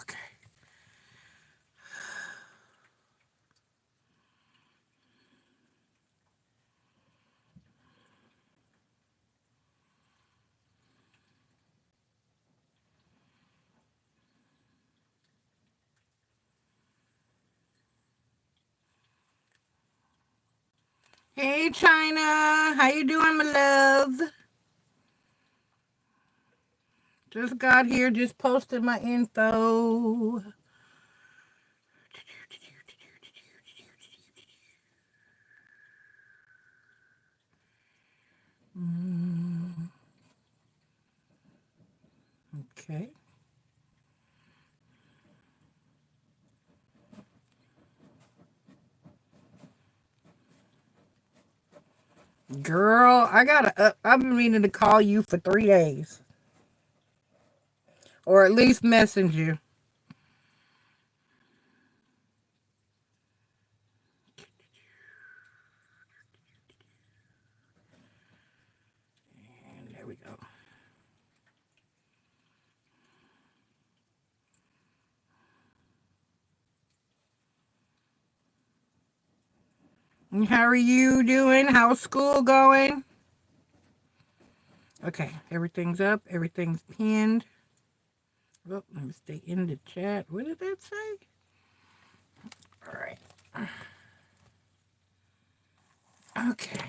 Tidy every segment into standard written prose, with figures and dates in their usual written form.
Okay. Hey China, how you doing, my love? Just got here, just posted my info. Okay. Girl, I've been meaning to call you for 3 days. Or at least message you. And there we go. And how are you doing? How's school going? Okay, everything's up. Everything's pinned. Oh, let me stay in the chat. What did that say? All right. Okay.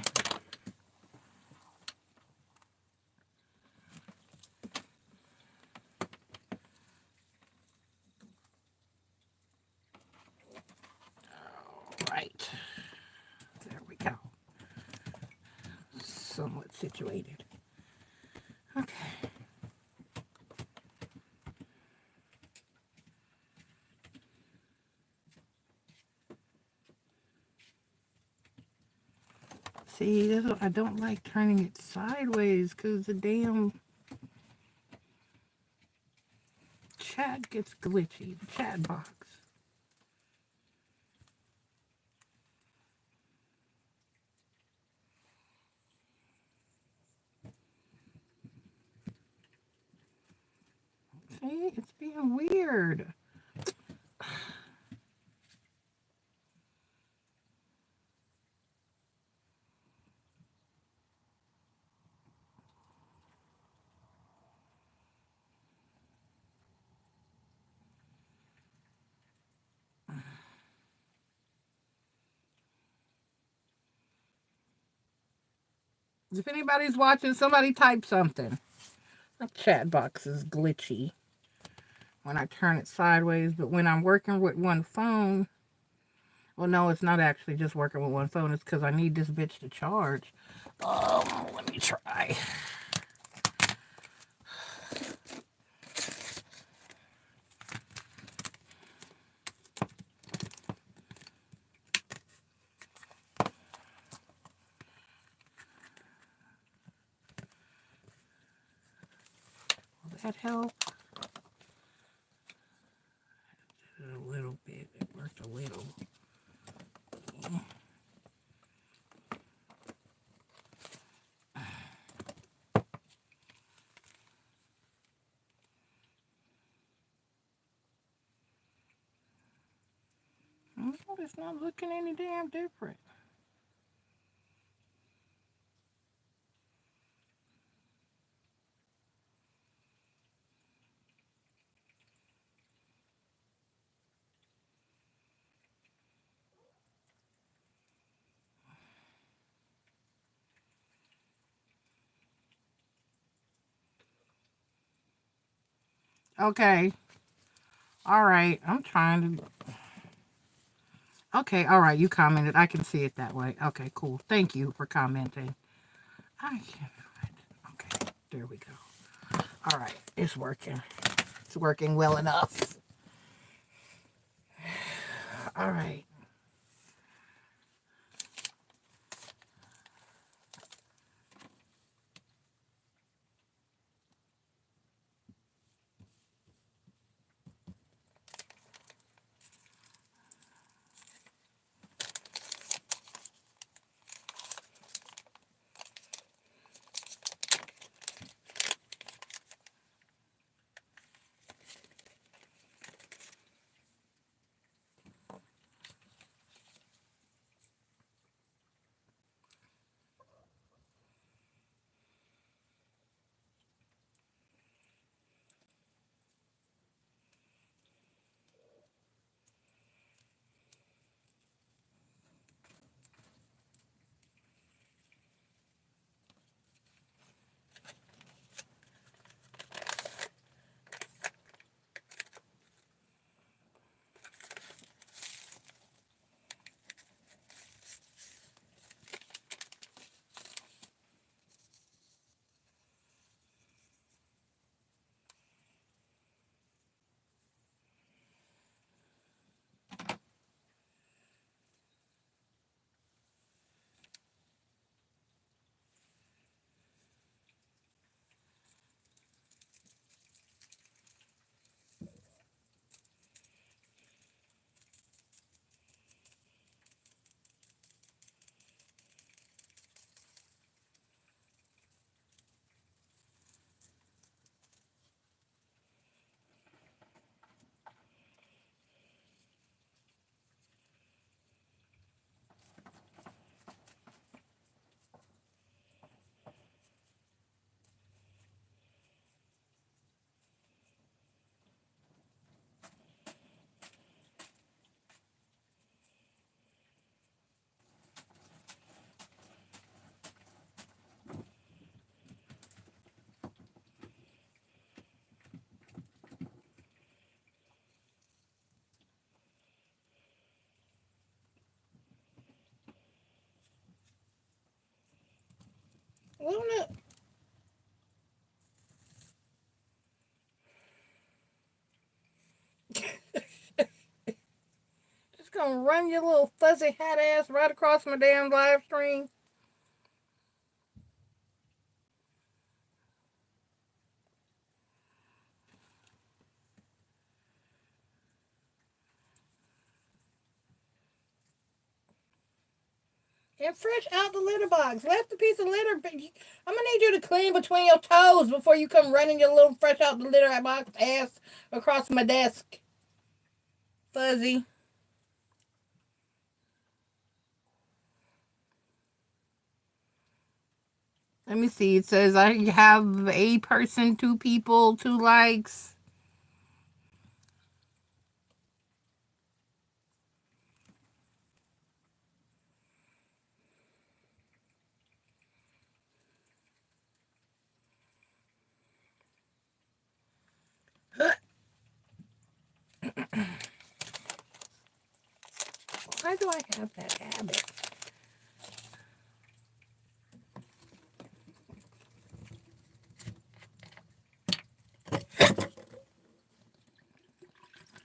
All right. There we go. Somewhat situated. Okay. See, that's what I don't like turning it sideways because the damn chat gets glitchy. The chat box. See, it's being weird. If anybody's watching, somebody type something. The chat box is glitchy when I turn it sideways, but when I'm working with one phone, well, no, it's not actually just working with one phone. It's because I need this bitch to charge. Let me try. Will that help? A little bit. It worked a little. It's not looking any damn different. Okay. All right. I'm trying to. Okay. All right. You commented. I can see it that way. Okay. Cool. Thank you for commenting. I can't. Okay. There we go. All right. It's working. It's working well enough. All right. Luna. Just gonna run your little fuzzy hat ass right across my damn live stream. And fresh out the litter box. Left a piece of litter. But I'm gonna need you to clean between your toes before you come running your little fresh out the litter box ass across my desk. Fuzzy. Let me see. It says I have a person, 2 people, 2 likes. Why do I have that habit?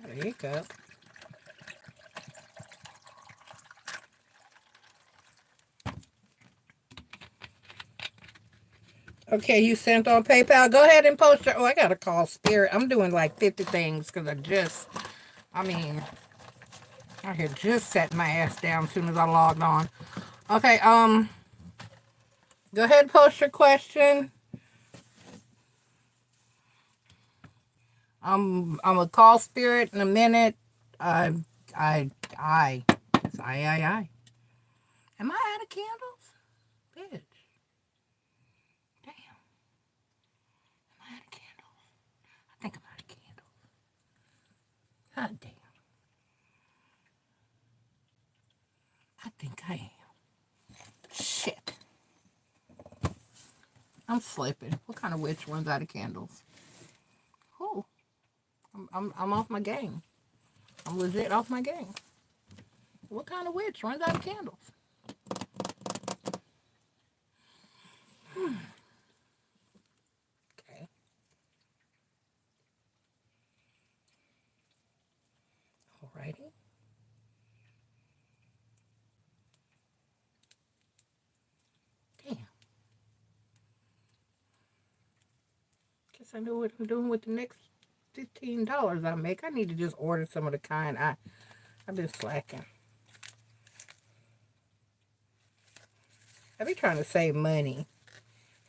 There you go. Okay, you sent on PayPal. Go ahead and post your... Oh, I got to call Spirit. I'm doing like 50 things because I had just set my ass down as soon as I logged on. Okay, go ahead and post your question. I'm gonna call Spirit in a minute. It's I. Am I out of candles? Bitch. Damn. Am I out of candles? I think I'm out of candles. God damn. I think I am. Shit. I'm slipping. What kind of witch runs out of candles? Oh. I'm off my game. I'm legit off my game. What kind of witch runs out of candles? Okay. Alrighty. Damn. Guess I know what I'm doing with the next $15 I make. I need to just order some of the kind I've been slacking. I be trying to save money.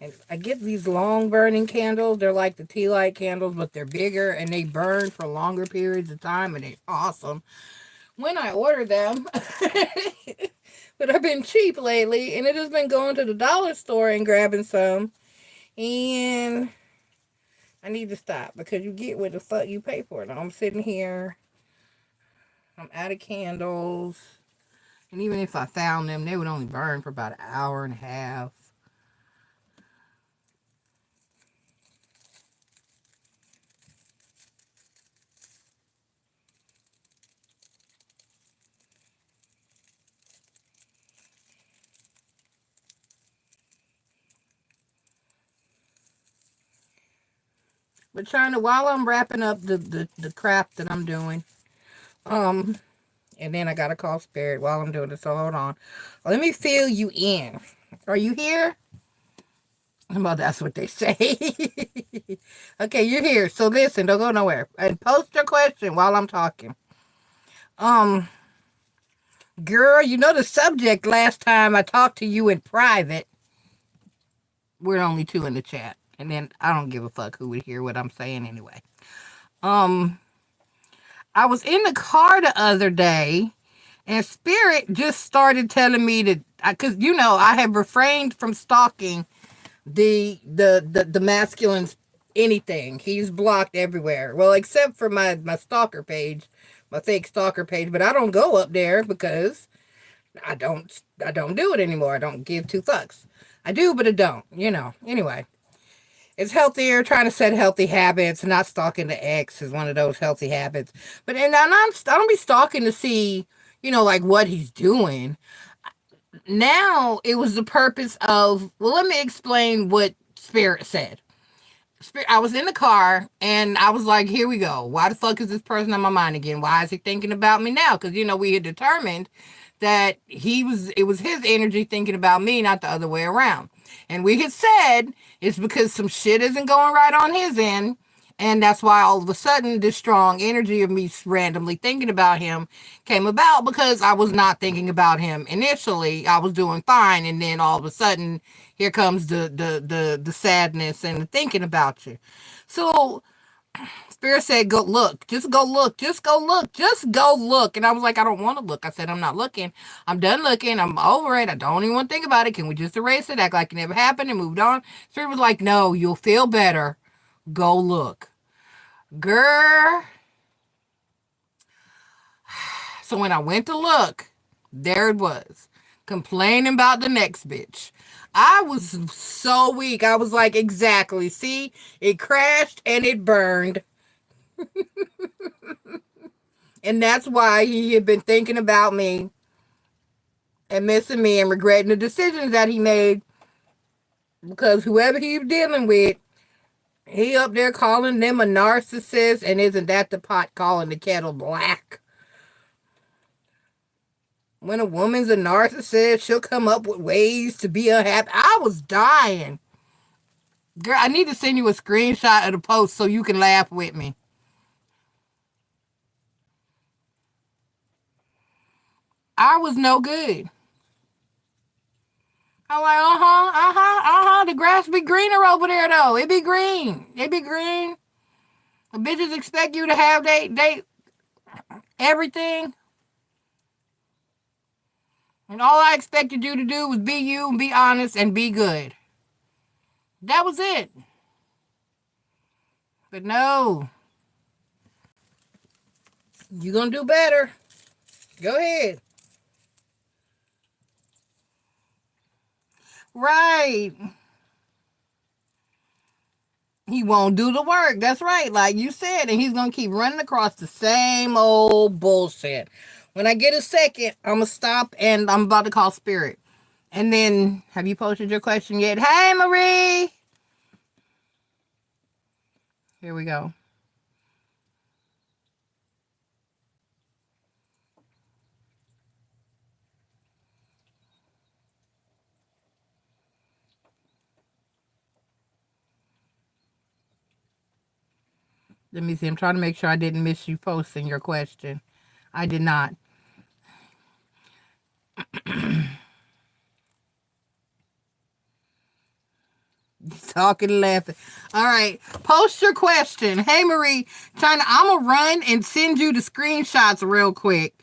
And I get these long burning candles. They're like the tea light candles, but they're bigger and they burn for longer periods of time, and they're awesome when I order them. But I've been cheap lately, and it has been going to the dollar store and grabbing some. And I need to stop because you get what the fuck you pay for. Now I'm sitting here. I'm out of candles. And even if I found them, they would only burn for about an hour and a half. But China, while I'm wrapping up the crap that I'm doing, and then I gotta call Spirit while I'm doing this, so hold on. Let me fill you in. Are you here? Well, that's what they say. Okay, you're here. So listen, don't go nowhere. And post your question while I'm talking. Girl, you know the subject last time I talked to you in private. We're only 2 in the chat. And then I don't give a fuck who would hear what I'm saying anyway. I was in the car the other day, and Spirit just started telling me that, because I have refrained from stalking the masculine's anything. He's blocked everywhere. Well, except for my stalker page, my fake stalker page. But I don't go up there because I don't do it anymore. I don't give 2 fucks. I do, but I don't. Anyway. It's healthier, trying to set healthy habits. Not stalking the ex is one of those healthy habits. But I don't be stalking to see, like what he's doing. Now it was the purpose of, well, let me explain what Spirit said. I was in the car and I was like, here we go. Why the fuck is this person on my mind again? Why is he thinking about me now? Because, we had determined that it was his energy thinking about me, not the other way around. And we had said it's because some shit isn't going right on his end. And that's why all of a sudden this strong energy of me randomly thinking about him came about, because I was not thinking about him initially. I was doing fine, and then all of a sudden here comes the sadness and the thinking about you. So Spirit said, go look, just go look, just go look, just go look. And I was like, I don't want to look. I said, I'm not looking. I'm done looking. I'm over it. I don't even want to think about it. Can we just erase it, act like it never happened, and moved on? Spirit was like, no, you'll feel better. Go look. Girl. So when I went to look, there it was. Complaining about the next bitch. I was so weak. I was like, exactly. See, it crashed and it burned. And that's why he had been thinking about me and missing me and regretting the decisions that he made. Because whoever he's dealing with, he up there calling them a narcissist. And isn't that the pot calling the kettle black? When a woman's a narcissist, she'll come up with ways to be unhappy. I was dying. Girl, I need to send you a screenshot of the post so you can laugh with me. I was no good. I'm like, the grass be greener over there though. It be green. It be green. The bitches expect you to have they everything. And all I expected you to do was be you and be honest and be good. That was it. But no. You gonna do better. Go ahead. Right. He won't do the work. That's right, like you said. And he's going to keep running across the same old bullshit. When I get a second, I'm going to stop and I'm about to call Spirit. And then, have you posted your question yet? Hey, Marie. Here we go. Let me see. I'm trying to make sure I didn't miss you posting your question. I did not. Talking and laughing. All right. Post your question. Hey, Marie. China, I'm going to run and send you the screenshots real quick.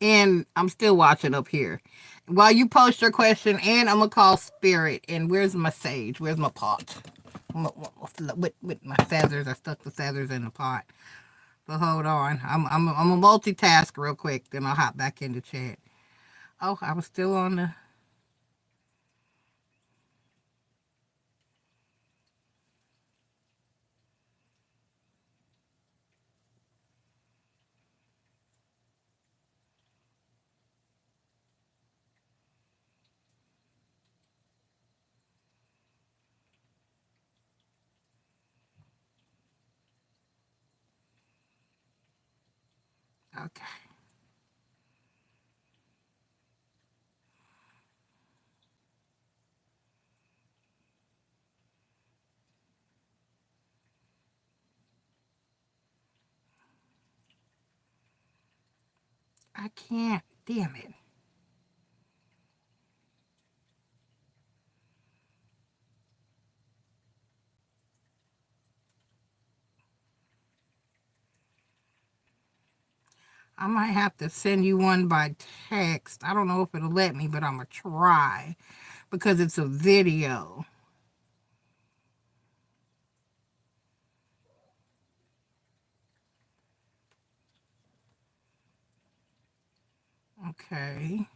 And I'm still watching up here. While you post your question, and I'm going to call Spirit. And where's my sage? Where's my pot? With my feathers. I stuck the feathers in the pot. But hold on. I'm a multitask real quick. Then I'll hop back into chat. Oh, I was still on the... Okay. I can't. Damn it. I might have to send you one by text. I don't know if it'll let me, but I'm going to try. Because it's a video. Okay.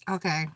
Okay.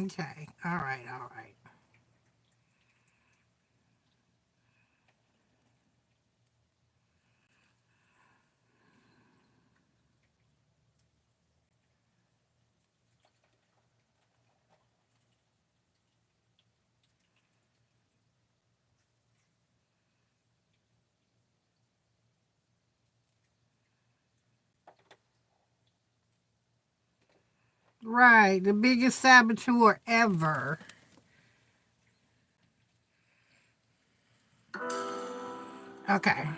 Okay. All right. All right. Right. The biggest saboteur ever. Okay.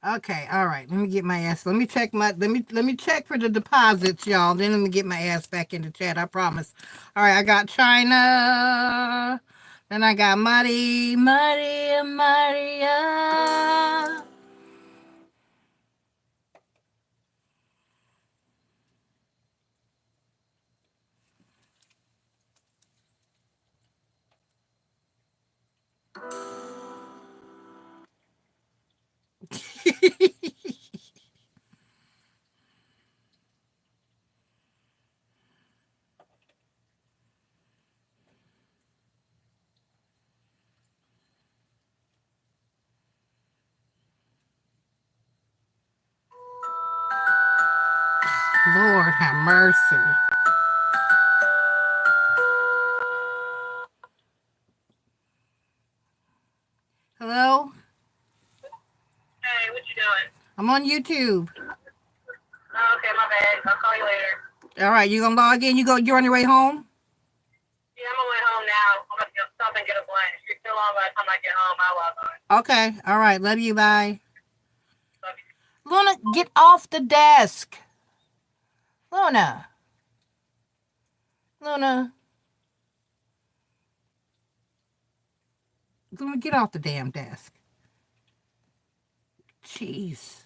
Okay, all right. Let me get my ass. Let me check my. Let me check for the deposits, y'all. Then let me get my ass back in the chat. I promise. All right, I got China. Then I got Maria. Lord have mercy. Hello. Hey, what you doing? I'm on YouTube. Oh, okay, my bad. I'll call you later. All right, you gonna log in? You're on your way home? Yeah, I'm on my way home now. I'm gonna go stop and get a blunt. If you're still on by the time I get home, I'll log on. Okay. All right. Love you. Bye. Love you. Luna, get off the desk. Luna. Luna. Luna, get off the damn desk. Jeez.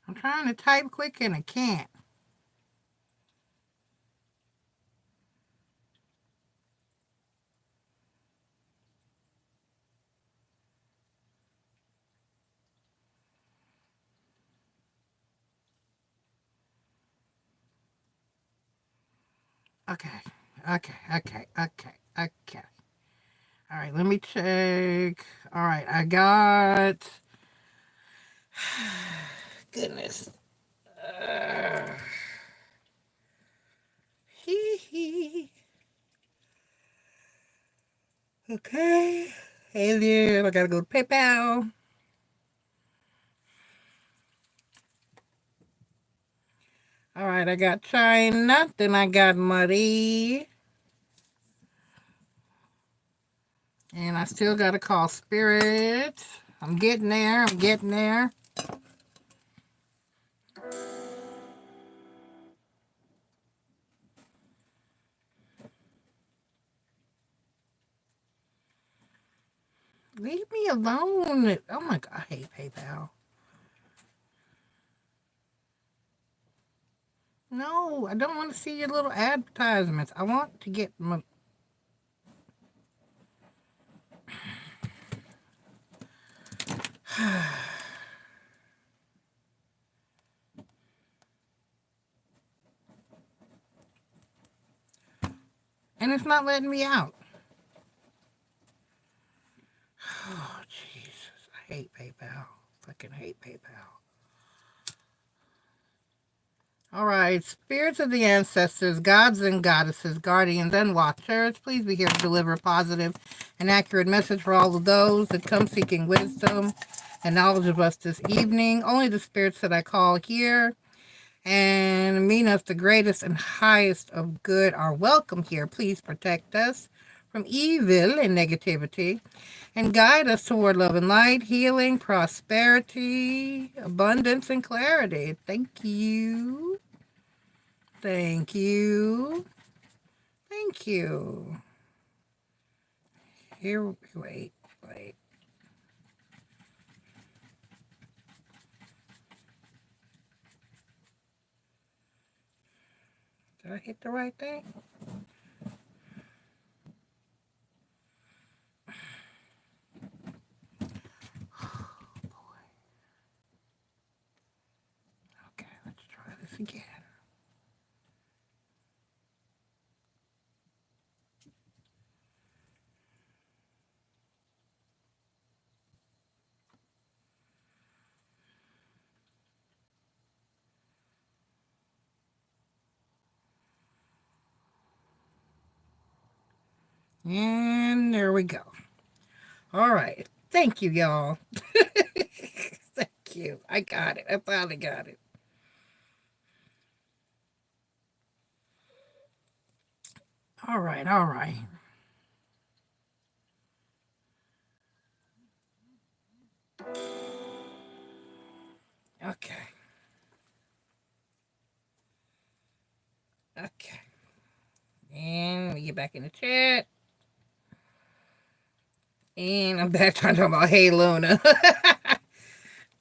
I'm trying to type quick and I can't. Okay. Okay. All right, let me check. All right, I got. Goodness. Hee hee. Okay. Alien. I gotta go to PayPal. All right, I got China. Then I got Marie. And I still gotta call Spirit. I'm getting there. I'm getting there. Leave me alone. Oh my God, I hate PayPal. No, I don't want to see your little advertisements. I want to get my. And it's not letting me out. Oh, Jesus. I hate PayPal. Fucking hate PayPal. All right. Spirits of the ancestors, gods and goddesses, guardians and watchers, please be here to deliver a positive and accurate message for all of those that come seeking wisdom and knowledge of us this evening. Only the spirits that I call here and mean us the greatest and highest of good are welcome here. Please protect us from evil and negativity and guide us toward love and light, healing, prosperity, abundance, and clarity. Thank you. Thank you. Thank you. Here, wait. Did I hit the right thing? Okay, let's try this again. And there we go. All right. Thank you, y'all. Thank you. I got it. I finally got it. All right. All right. Okay. Okay. And let me get back in the chat. And I'm back trying to talk about Hey Luna.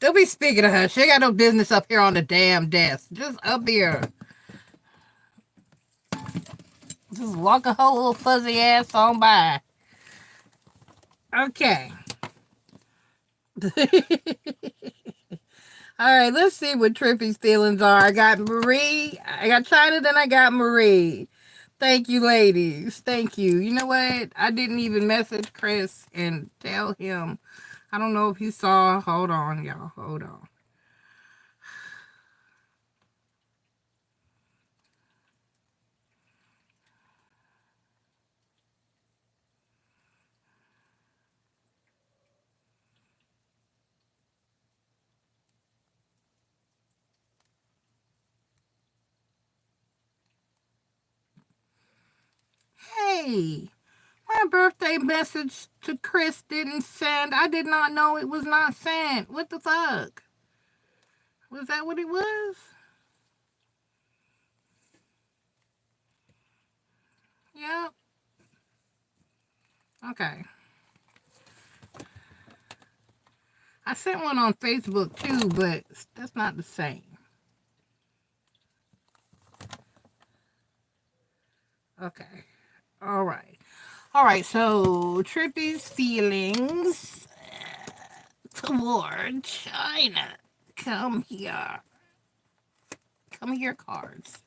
Don't be speaking to her. She ain't got no business up here on the damn desk. Just up here. Just walk a whole little fuzzy ass on by. Okay. All right, let's see what Trippy's feelings are. I got Marie. I got China, then I got Marie. Thank you, ladies. Thank you. You know what? I didn't even message Chris and tell him. I don't know if he saw. Hold on, y'all. Hold on. Hey, my birthday message to Chris didn't send. I did not know it was not sent. What the fuck? Was that what it was? Yep. Okay. I sent one on Facebook too, but that's not the same. Okay. All right. All right. So Trippy's feelings toward China. Come here. Come here, cards.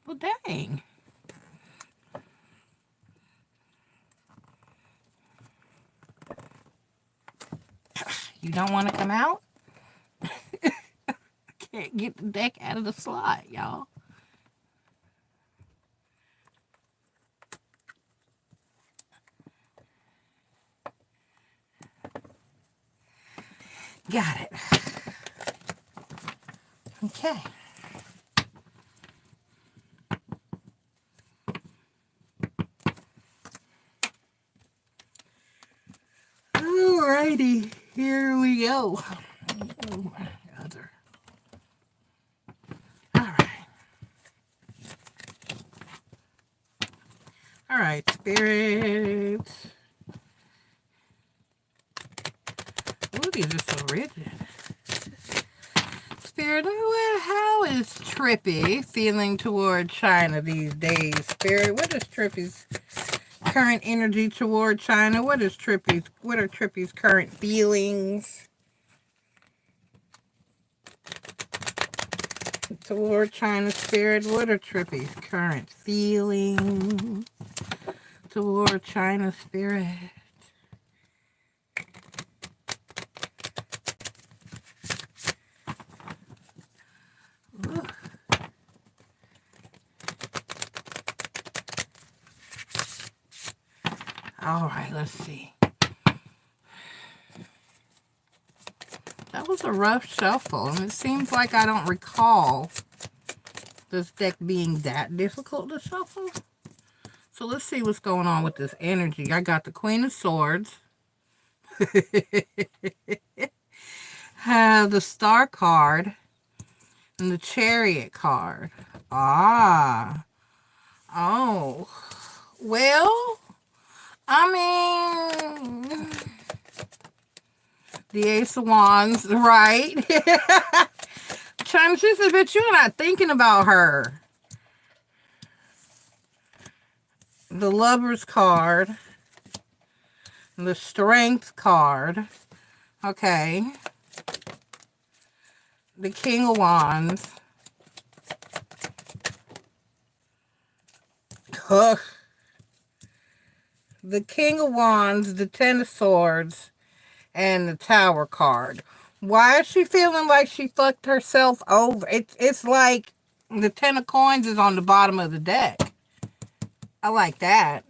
Well, dang. You don't want to come out? Can't get the deck out of the slot, y'all. Got it. Okay. Alrighty, here we go. Oh, my other. All right, spirits. Ooh, these are so rigid. Spirit, how is Trippy feeling toward China these days? Spirit, what is Trippy's current energy toward China? What are Trippy's current feelings? Toward China Spirit, what are Trippy's current feelings toward China Spirit? Ooh. All right, let's see. That was a rough shuffle, and it seems like I don't recall this deck being that difficult to shuffle. So let's see what's going on with this energy. I got the Queen of Swords. Have the Star card and the Chariot card. Ah. Oh. Well, I mean, the Ace of Wands, right? China, she said, but you're not thinking about her. The Lover's card. The Strength card. Okay. The King of Wands. Ugh. The King of Wands, the Ten of Swords, and the Tower card. Why is she feeling like she fucked herself over? It's like the Ten of Coins is on the bottom of the deck. I like that.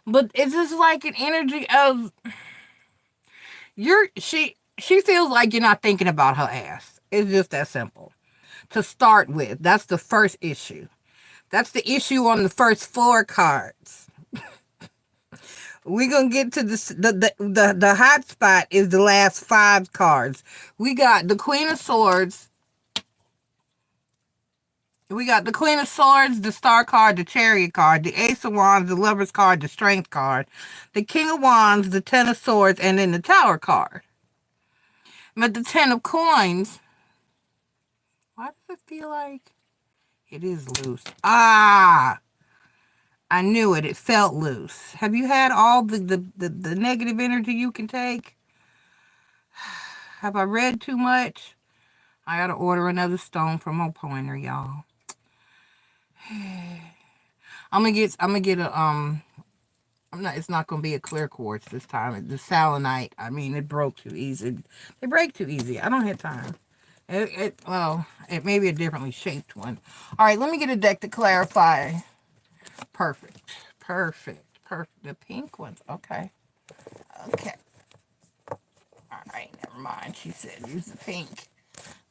But it's just like an energy of she feels like you're not thinking about her ass. It's just that simple. To start with, that's the first issue. That's the issue on the first 4 cards. We're going to get to the hot spot is the last 5 cards. We got the Queen of Swords. We got the Queen of Swords, the Star card, the Chariot card, the Ace of Wands, the Lover's card, the Strength card, the King of Wands, the Ten of Swords, and then the Tower card. But the Ten of Coins, why does it feel like it is loose? Ah! I knew it. It felt loose. Have you had all the negative energy you can take? Have I read too much? I gotta order another stone from my pointer, y'all. I'm gonna get a it's not gonna be a clear quartz this time. The selenite, I mean, it broke too easy. They break too easy. I don't have time. It may be a differently shaped one. All right, let me get a deck to clarify. Perfect. The pink ones. Okay. All right, never mind. She said use the pink.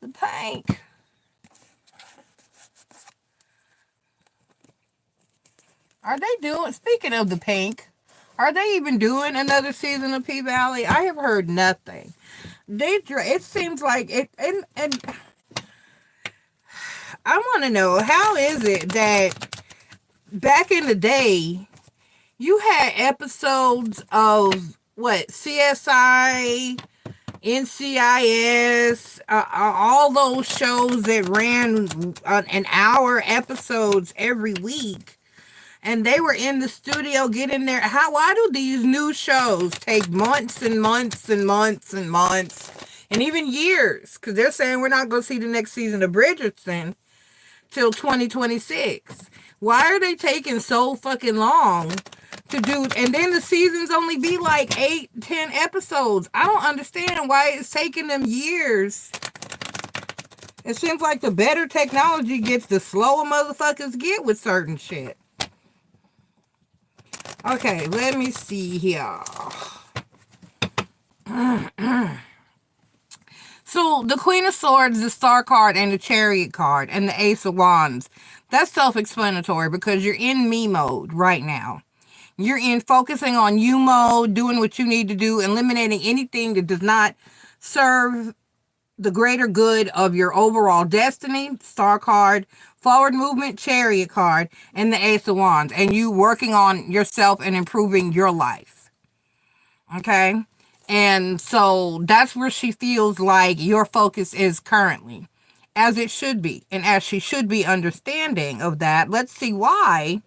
The pink. Are they doing, speaking of the pink, are they even doing another season of P-Valley? I have heard nothing. It seems like it, and I want to know, how is it that back in the day, you had episodes of, CSI, NCIS, all those shows that ran an hour episodes every week. And they were in the studio getting there. Why do these new shows take months and months and months and months and even years? Because they're saying we're not going to see the next season of Bridgerton till 2026. Why are they taking so fucking long to do? And then the seasons only be like 8-10 episodes. I don't understand why it's taking them years. It seems like the better technology gets, the slower motherfuckers get with certain shit. Okay, let me see here. So, the Queen of Swords, the Star card, and the Chariot card, and the Ace of Wands. That's self-explanatory because you're in me mode right now. You're in focusing on you mode, doing what you need to do, eliminating anything that does not serve the greater good of your overall destiny, Star card, forward movement, Chariot card, and the Ace of Wands, and you working on yourself and improving your life. Okay? And so that's where she feels like your focus is currently, as it should be, and as she should be understanding of that. Let's see why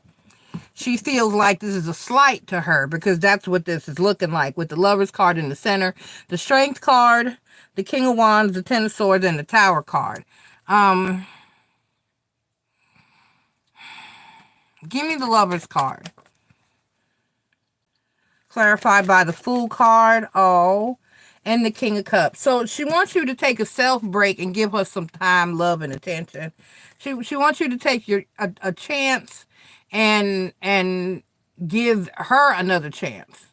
she feels like this is a slight to her, because that's what this is looking like with the Lover's card in the center, the Strength card, the King of Wands, the Ten of Swords, and the Tower card. Give me the Lover's card. Clarified by the Fool card. Oh. And the King of Cups. So she wants you to take a self break and give her some time, love, and attention. She wants you to take a chance and give her another chance,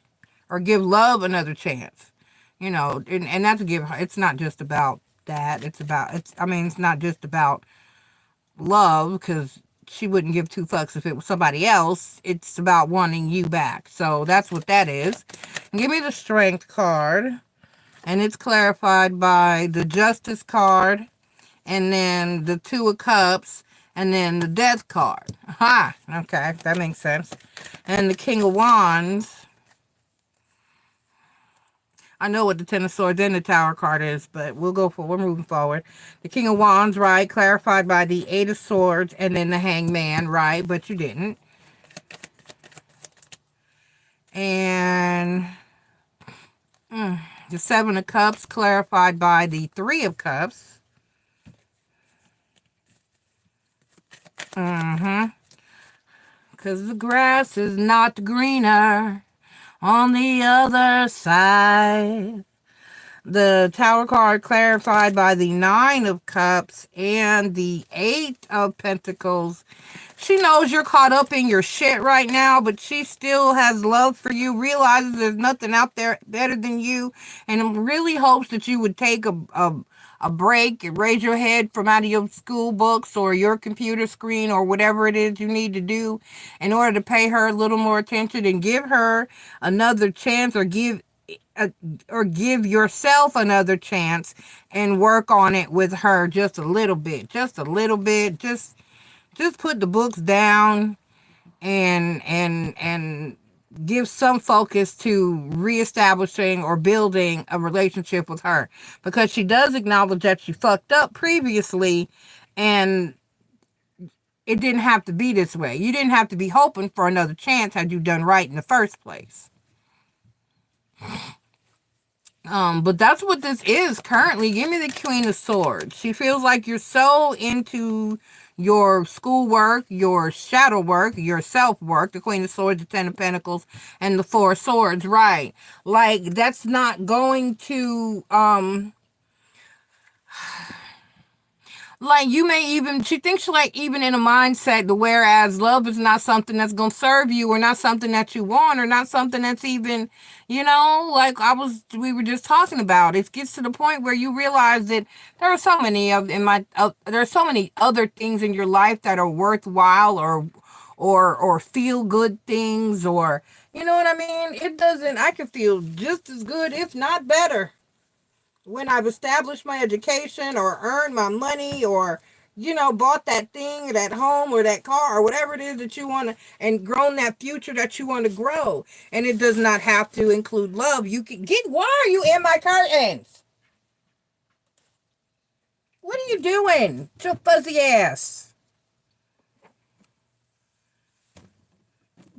or give love another chance. You know, and that's give her. It's not just about that. It's not just about love, because she wouldn't give two fucks if it was somebody else. It's about wanting you back. So that's what that is. Give me the Strength card. And it's clarified by the Justice card, and then the Two of Cups, and then the Death card. Aha! Okay, that makes sense. And the King of Wands. I know what the Ten of Swords and the Tower card is, but we're moving forward. The King of Wands, right, clarified by the Eight of Swords, and then the Hangman, right, but you didn't. And the Seven of Cups, clarified by the Three of Cups. Because the grass is not greener on the other side. The Tower card clarified by the Nine of Cups and the Eight of Pentacles. She knows you're caught up in your shit right now, but she still has love for you, realizes there's nothing out there better than you, and really hopes that you would take a break and raise your head from out of your school books or your computer screen or whatever it is you need to do in order to pay her a little more attention and give her another chance, or give yourself another chance and work on it with her just a little bit. Just put the books down and give some focus to reestablishing or building a relationship with her, because she does acknowledge that she fucked up previously, and it didn't have to be this way. You didn't have to be hoping for another chance had you done right in the first place. But that's what this is currently. Give me the Queen of Swords. She feels like you're so into your schoolwork, your shadow work, your self-work. The Queen of Swords, the Ten of Pentacles, and the Four of Swords, right? Like, that's not going to, like, she thinks like even in a mindset, whereas love is not something that's going to serve you, or not something that you want, or not something that's even, like we were just talking about. It gets to the point where you realize that there are so many there are so many other things in your life that are worthwhile, or feel good things, or, you know what I mean? I can feel just as good, if not better, when I've established my education, or earned my money, or, bought that thing, or that home, or that car, or whatever it is that you want to, and grown that future that you want to grow. And it does not have to include love. You can why are you in my curtains? What are you doing? Your fuzzy ass.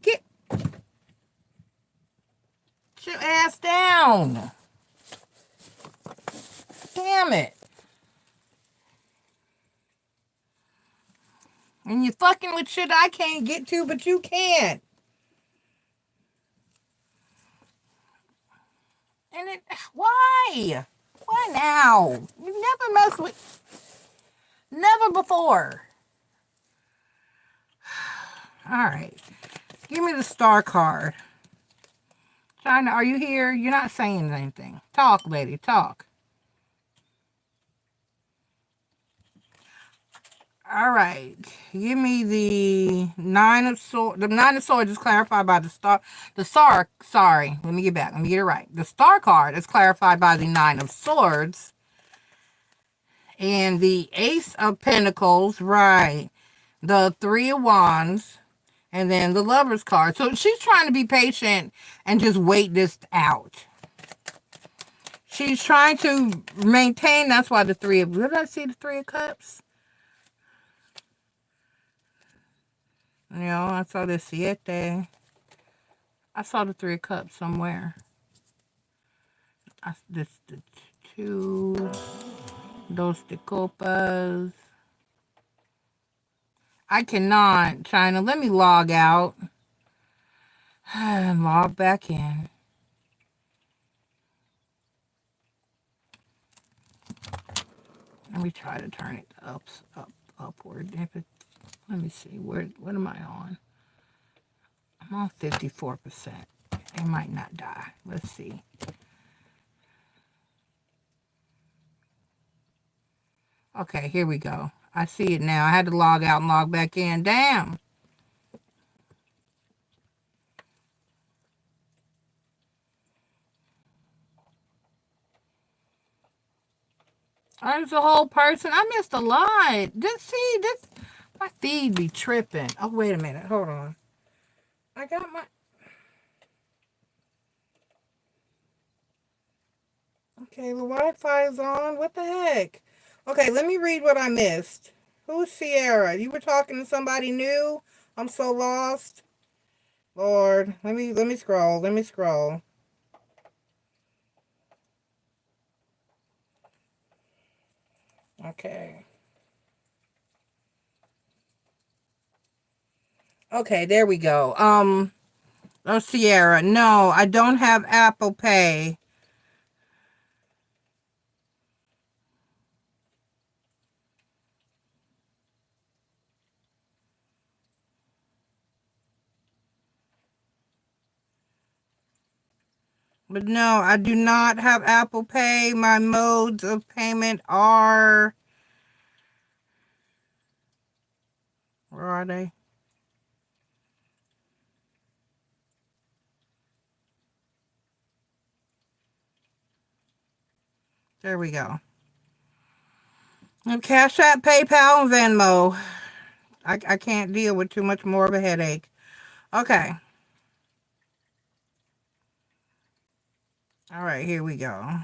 Get your ass down. Damn it. And you fucking with shit I can't get to, but you can. And why? Why now? You never messed with, never before. All right. Give me the Star card. China, are you here? You're not saying anything. Talk, lady, talk. All right. Give me the Nine of Swords. The Nine of Swords is clarified by the Star. Sorry. Let me get back. Let me get it right. The Star card is clarified by the Nine of Swords. And the Ace of Pentacles, right. The Three of Wands. And then the Lover's card. So she's trying to be patient and just wait this out. She's trying to maintain. That's why did I see the Three of Cups? I saw the Siete. I saw the Three of Cups somewhere. The two. Dos de Copas. I cannot, China. Let me log out and log back in. Let me try to turn it upward. Let me see. What am I on? I'm on 54%. It might not die. Let's see. Okay, here we go. I see it now. I had to log out and log back in. Damn. There's a whole person. I missed a lot. This, my feed be tripping. Oh, wait a minute. Hold on. I got my... Okay, the Wi-Fi is on. What the heck? Okay, let me read what I missed. Who's Sierra? You were talking to somebody new? I'm so lost. Lord, let me scroll. Let me scroll. Okay. Okay, there we go. Oh, Sierra. No, I don't have Apple Pay. But no, I do not have Apple Pay. My modes of payment are... Where are they? There we go. Cash App, PayPal, and Venmo. I can't deal with too much more of a headache. Okay. All right, here we go.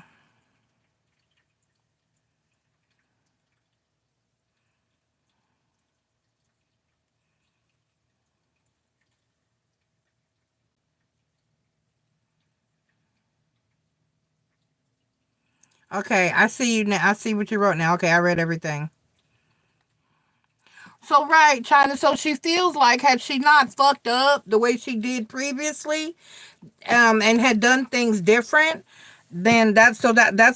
Okay, I see you now. I see what you wrote now. Okay, I read everything. So, right, China. So she feels like had she not fucked up the way she did previously, and had done things different, then that's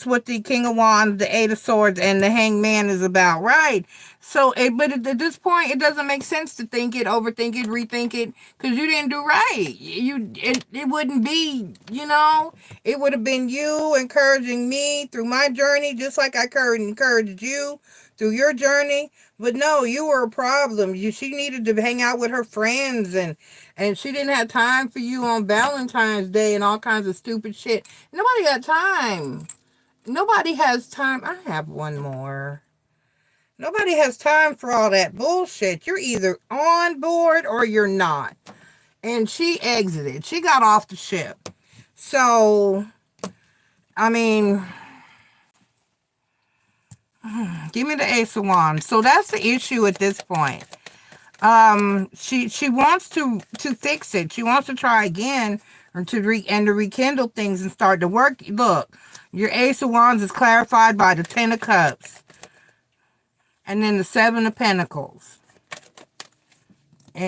what the King of Wands, the Eight of Swords, and the Hanged Man is about, right? So, but at this point, it doesn't make sense to think it, overthink it, rethink it, because you didn't do right. It wouldn't be, it would have been you encouraging me through my journey, just like I encouraged you through your journey. But no, you were a problem. She needed to hang out with her friends, and she didn't have time for you on Valentine's Day and all kinds of stupid shit. Nobody got time. Nobody has time. I have one more. Nobody has time for all that bullshit. You're either on board or you're not. And she exited. She got off the ship. So, I mean, give me the Ace of Wands. So that's the issue at this point. She wants to fix it. She wants to try again or to rekindle things and start to work. Look, your Ace of Wands is clarified by the Ten of Cups and then the Seven of Pentacles.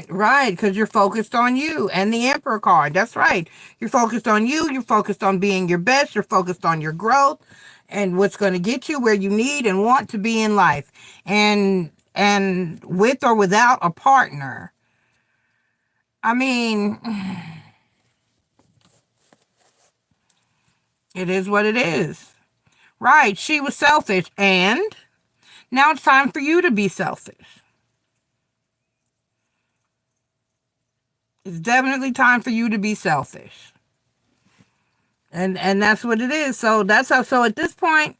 Right, because you're focused on you, and the Emperor card. That's right. You're focused on you. You're focused on being your best. You're focused on your growth and what's going to get you where you need and want to be in life. And with or without a partner. I mean, it is what it is. Right, she was selfish, and now it's time for you to be selfish. It's definitely time for you to be selfish. And that's what it is. So that's how, so at this point,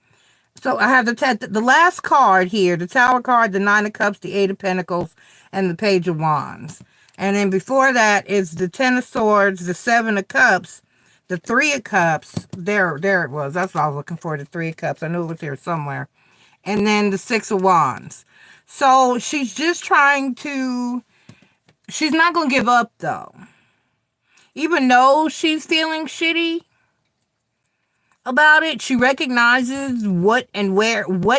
so I have the last card here, the Tower card, the Nine of Cups, the Eight of Pentacles, and the Page of Wands. And then before that is the Ten of Swords, the Seven of Cups, the Three of Cups. There it was. That's what I was looking for, the Three of Cups. I knew it was here somewhere. And then the Six of Wands. So she's just trying to, she's not going to give up though. Even though she's feeling shitty about it, she recognizes what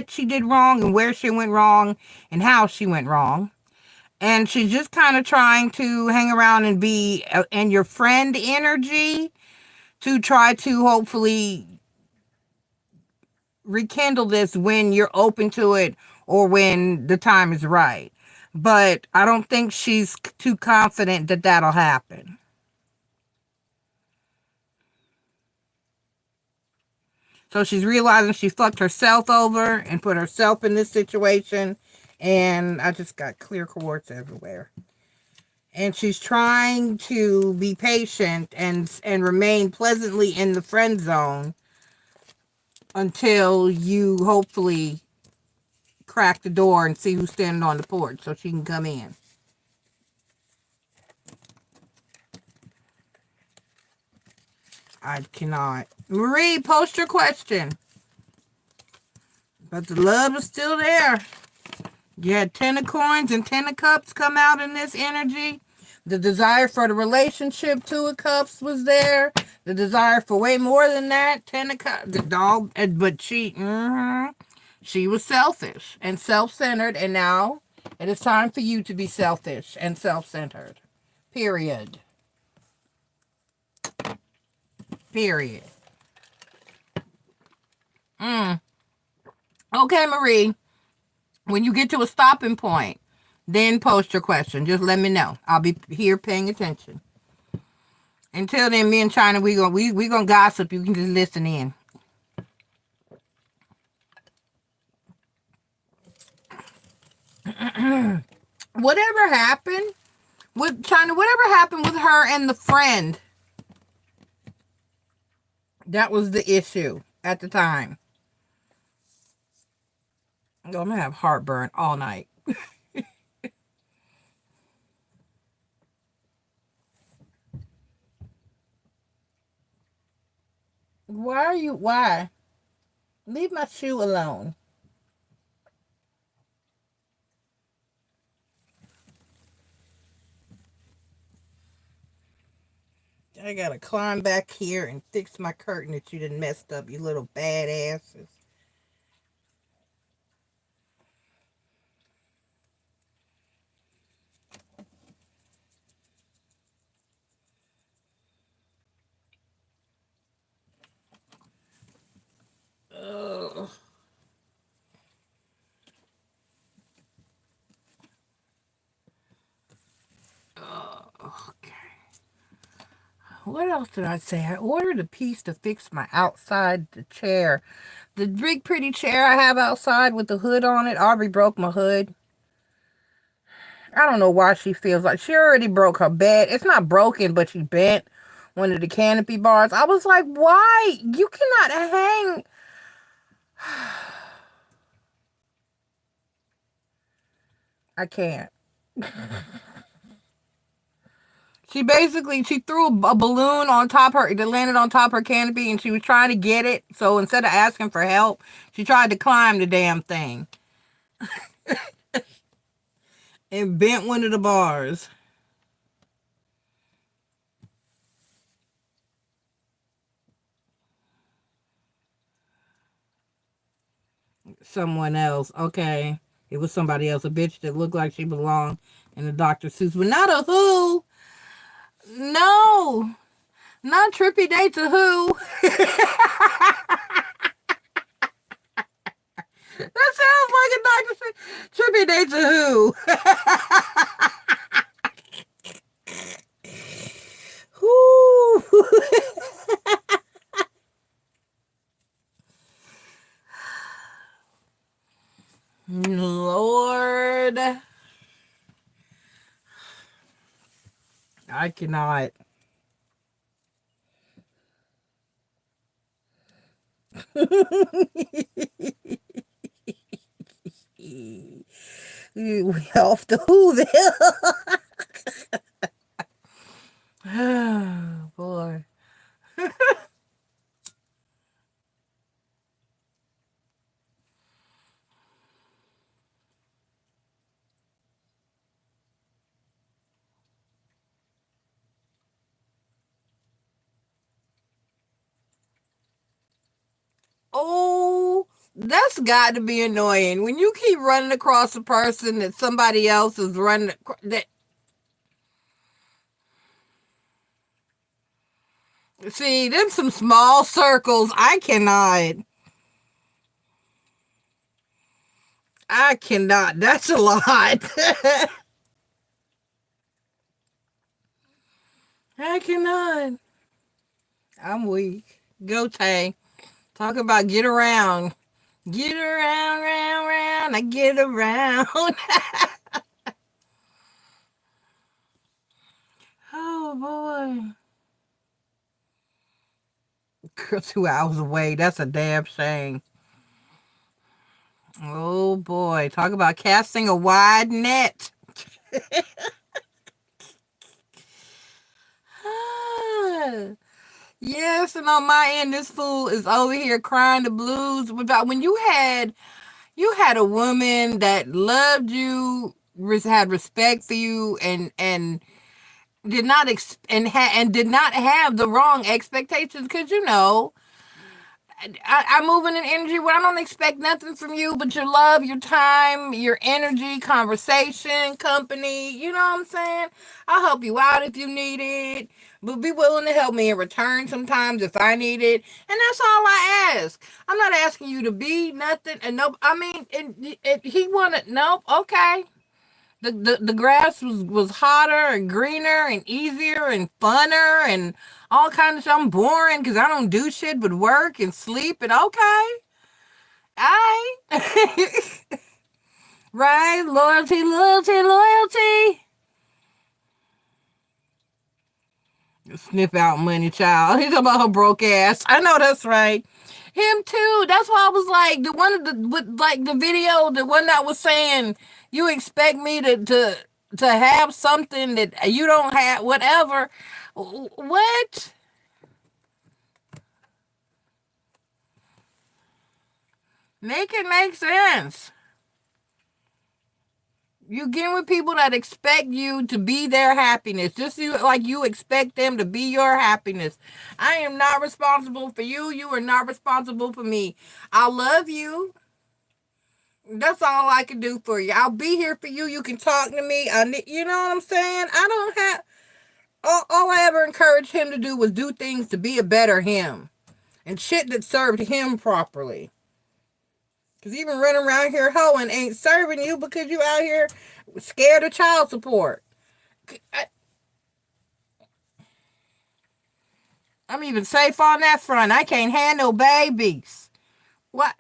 she did wrong and where she went wrong and how she went wrong. And she's just kind of trying to hang around and be in your friend energy to try to hopefully rekindle this when you're open to it or when the time is right. But I don't think she's too confident that that'll happen. So she's realizing she fucked herself over and put herself in this situation. And I just got clear quartz everywhere. And she's trying to be patient and remain pleasantly in the friend zone until you hopefully crack the door and see who's standing on the porch so she can come in. I cannot. Marie, post your question. But the love is still there. You had 10 of coins and 10 of cups come out in this energy. The desire for the relationship, 2 of cups was there. The desire for way more than that, 10 of cups. The dog, but she was selfish and self-centered, and now it is time for you to be selfish and self-centered. Period. Period. Okay, Marie. When you get to a stopping point, then post your question. Just let me know. I'll be here paying attention. Until then, me and China, we gonna gossip. You can just listen in. Whatever happened with China, whatever happened with her and the friend, that was the issue at the time. I'm gonna have heartburn all night. Why? Leave my shoe alone. I gotta climb back here and fix my curtain that you done messed up, you little badasses. Ugh. Okay. What else did I say? I ordered a piece to fix my outside the chair. The big pretty chair I have outside with the hood on it. Aubrey broke my hood. I don't know why she feels like she already broke her bed. It's not broken, but she bent one of the canopy bars. I was like, why? You cannot hang. I can't. She threw a balloon on top her that landed on top her canopy, and she was trying to get it. So instead of asking for help, she tried to climb the damn thing and bent one of the bars. Someone else. Okay. It was somebody else. A bitch that looked like she belonged in the Dr. Seuss. But not a who. No. Not Trippy Dates a Who. That sounds like a Dr. Seuss. Trippy Dates a Who. Whoo. Lord. I cannot. We off the Whoville. Oh, boy. Oh, That's got to be annoying when you keep running across a person that somebody else is running. That see, them some small circles. I cannot. I cannot. That's a lot. I cannot. I'm weak. Go Tay. Talk about get around. Get around, round, round. I get around. Oh boy. Girl, 2 hours away. That's a damn shame. Oh boy. Talk about casting a wide net. Yes, and on my end, this fool is over here crying the blues about when you had a woman that loved you, had respect for you, and did not and did not have the wrong expectations because I move in an energy where I don't expect nothing from you but your love, your time, your energy, conversation, company. You know what I'm saying? I'll help you out if you need it, but be willing to help me in return sometimes if I need it. And that's all I ask. I'm not asking you to be nothing. And nope, I mean, he wanted, nope, okay. The grass was hotter and greener and easier and funner and all kinds of stuff. I'm boring because I don't do shit but work and sleep and okay. I right, loyalty, loyalty, loyalty. Sniff out money, child. He's talking about her broke ass. I know that's right. Him too. That's why I was like the one of the with like the video, the one that was saying you expect me to have something that you don't have, whatever. What? Make it make sense. You get with people that expect you to be their happiness, just like you expect them to be your happiness. I am not responsible for you. You are not responsible for me. I love you. That's all I can do for you. I'll be here for you. You can talk to me. You know what I'm saying? I don't have. All I ever encouraged him to do was do things to be a better him and shit that served him properly. Because even running around here hoeing ain't serving you because you out here scared of child support. I'm even safe on that front. I can't handle babies. What?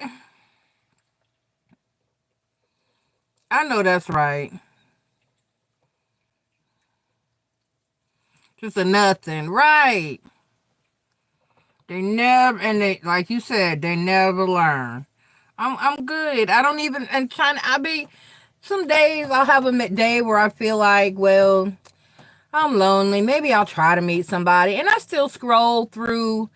I know that's right. Just a nothing. Right. They never, and they, like you said, they never learn. I'm good. I don't even, and trying, some days I'll have a day where I feel like, well, I'm lonely. Maybe I'll try to meet somebody. And I still scroll through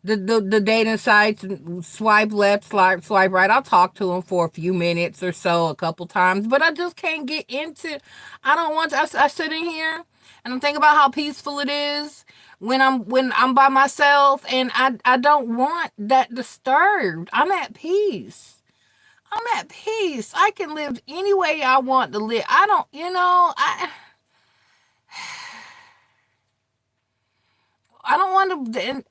the dating sites and swipe left, swipe right. I'll talk to them for a few minutes or so, a couple times, but I just can't get into. I don't want to. I sit in here and I'm thinking about how peaceful it is when I'm by myself, and I don't want that disturbed. I'm at peace. I'm at peace. I can live any way I want to live. I don't, I don't want to, and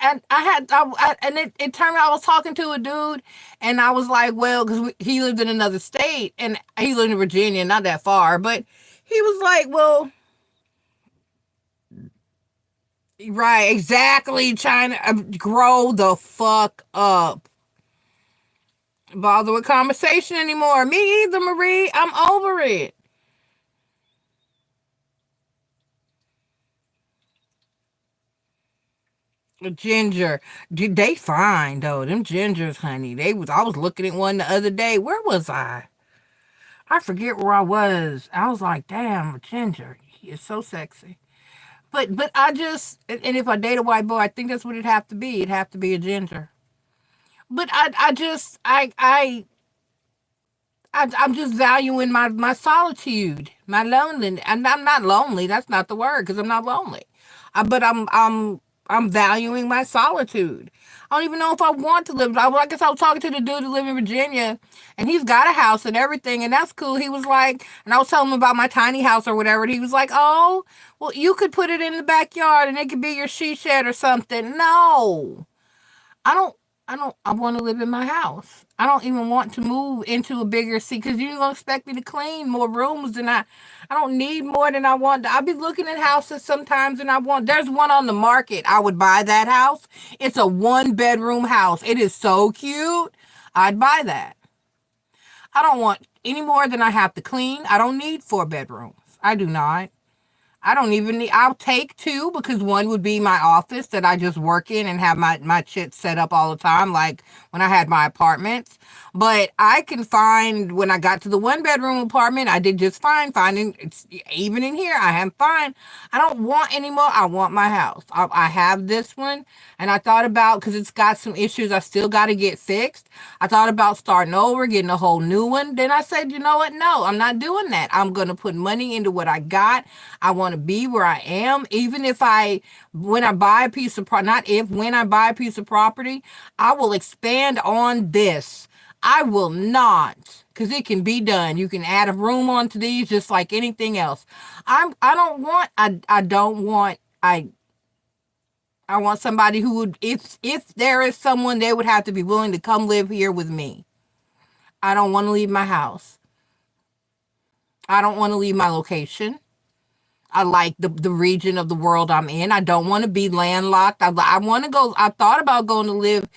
it turned out I was talking to a dude, and I was like, well, because he lived in another state, and he lived in Virginia, not that far, but he was like, well, right, exactly, trying to grow the fuck up. Bother with conversation anymore. Me either, Marie. I'm over it. Ginger, they fine though. Them gingers, honey. I was looking at one the other day. Where was I? I forget where I was. I was like, damn, a ginger. He is so sexy. But I just, and if I date a white boy, I think that's what it'd have to be. It'd have to be a ginger. But I just I'm just valuing my solitude, my loneliness. And I'm not lonely. That's not the word because I'm not lonely. But I'm valuing my solitude. I don't even know if I want to live. I guess I was talking to the dude who live in Virginia, and he's got a house and everything, and that's cool. He was like, and I was telling him about my tiny house or whatever, and he was like, "Oh, well, you could put it in the backyard, and it could be your she shed or something." No, I don't. I want to live in my house. I don't even want to move into a bigger city because you're gonna expect me to clean more rooms than I. I don't need more than I want. I'll be looking at houses sometimes, and I want. There's one on the market. I would buy that house. It's a 1 bedroom house. It is so cute. I'd buy that. I don't want any more than I have to clean. I don't need 4 bedrooms. I do not. I don't even need, I'll take 2 because one would be my office that I just work in and have my shit set up all the time, like when I had my apartments. But I can find, when I got to the 1 bedroom apartment, I did just fine finding, it's, even in here, I am fine. I don't want any more. I want my house. I have this one, and I thought about, because it's got some issues I still got to get fixed. I thought about starting over, getting a whole new one. Then I said, you know what? No, I'm not doing that. I'm going to put money into what I got. I want to be where I am. Even if when I buy a piece of when I buy a piece of property, I will expand on this. I will not, because it can be done. You can add a room onto these just like anything else. I don't want, I want somebody who would, if there is someone, they would have to be willing to come live here with me. I don't want to leave my house. I don't want to leave my location. I like the region of the world I'm in. I don't want to be landlocked. I want to go. I thought about going to live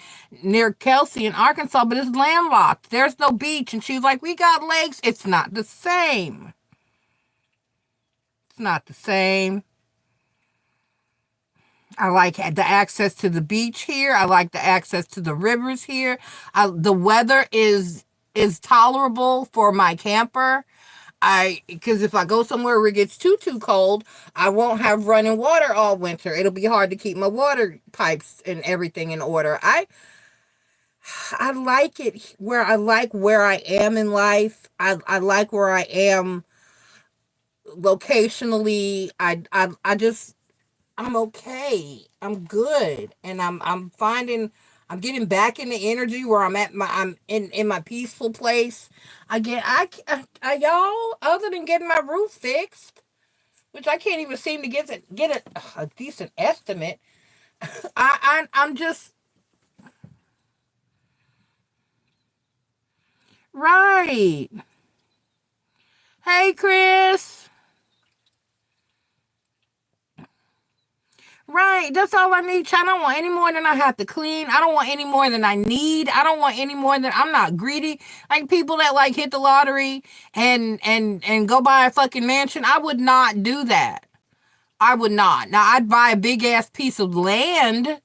near Kelsey in Arkansas, but it's landlocked. There's no beach. And she's like, we got lakes. It's not the same. It's not the same. I like the access to the beach here. I like the access to the rivers here. The weather is tolerable for my camper. Because if I go somewhere where it gets too cold, I won't have running water all winter. It'll be hard to keep my water pipes and everything in order. I like it where I am in life. I like where I am locationally. I just, I'm okay. I'm good, and I'm getting back in the energy where I'm in my peaceful place. Y'all, other than getting my roof fixed, which I can't even seem to get a decent estimate. I'm just right. Hey, Chris. Right, that's all I need. I don't want any more than I have to clean. I don't want any more than I need. I don't want any more than, I'm not greedy. Like people that like hit the lottery and go buy a fucking mansion. I would not do that. I would not. Now I'd buy a big ass piece of land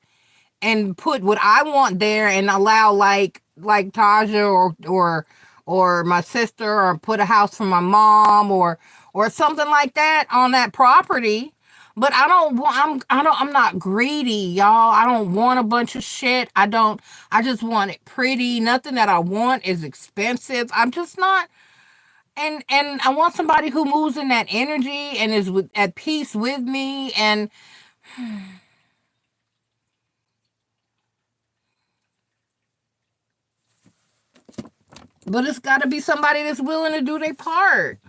and put what I want there and allow like Taja or my sister, or put a house for my mom or something like that on that property. But I don't want, I'm not greedy, y'all. I don't want a bunch of shit. I just want it pretty. Nothing that I want is expensive. I'm just not, and I want somebody who moves in that energy and is at peace with me. And but it's got to be somebody that's willing to do their part.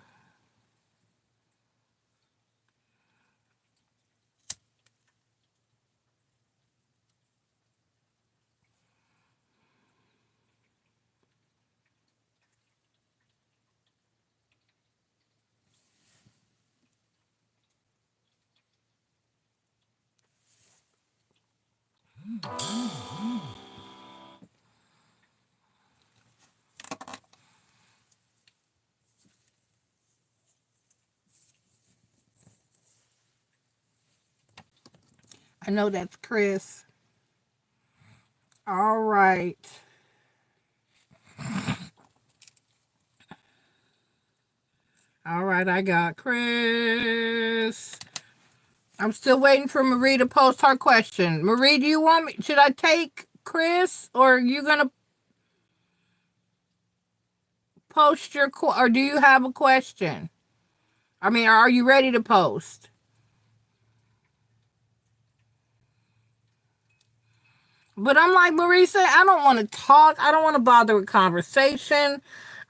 I know that's Chris. All right. All right, I got Chris. I'm still waiting for Marie to post her question. Marie, do you want me? Should I take Chris, or are you gonna post or do you have a question? I mean, are you ready to post? But I'm like, Marisa, I don't want to talk. I don't want to bother with conversation.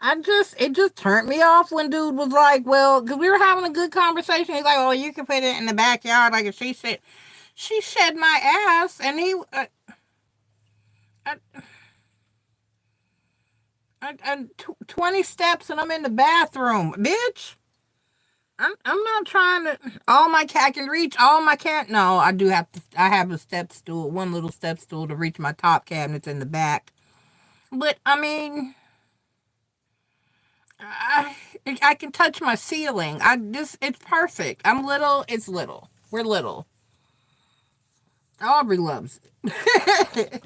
It just turned me off when dude was like, well, because we were having a good conversation. He's like, oh, you can put it in the backyard. Like, if she shed my ass, and I, I 20 steps and I'm in the bathroom. Bitch, I'm not trying to, all my cat can reach, all my cat, no, I have a step stool, one little step stool to reach my top cabinets in the back. But, I mean, I can touch my ceiling. It's perfect. I'm little, it's little. We're little. Aubrey loves it.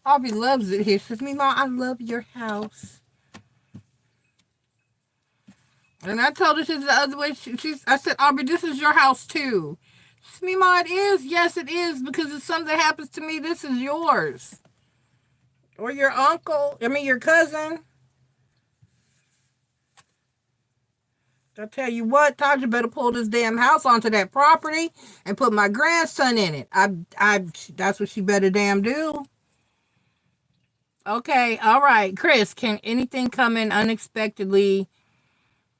Aubrey loves it here. She says, Mima, I love your house. And I told her she's the other way. I said, Aubrey, this is your house too. She said, Mima, it is. Yes, it is. Because if something happens to me, this is yours. Or your uncle. I mean, your cousin. I tell you what, Taja better pull this damn house onto that property and put my grandson in it. That's what she better damn do. Okay, all right, Chris. Can anything come in unexpectedly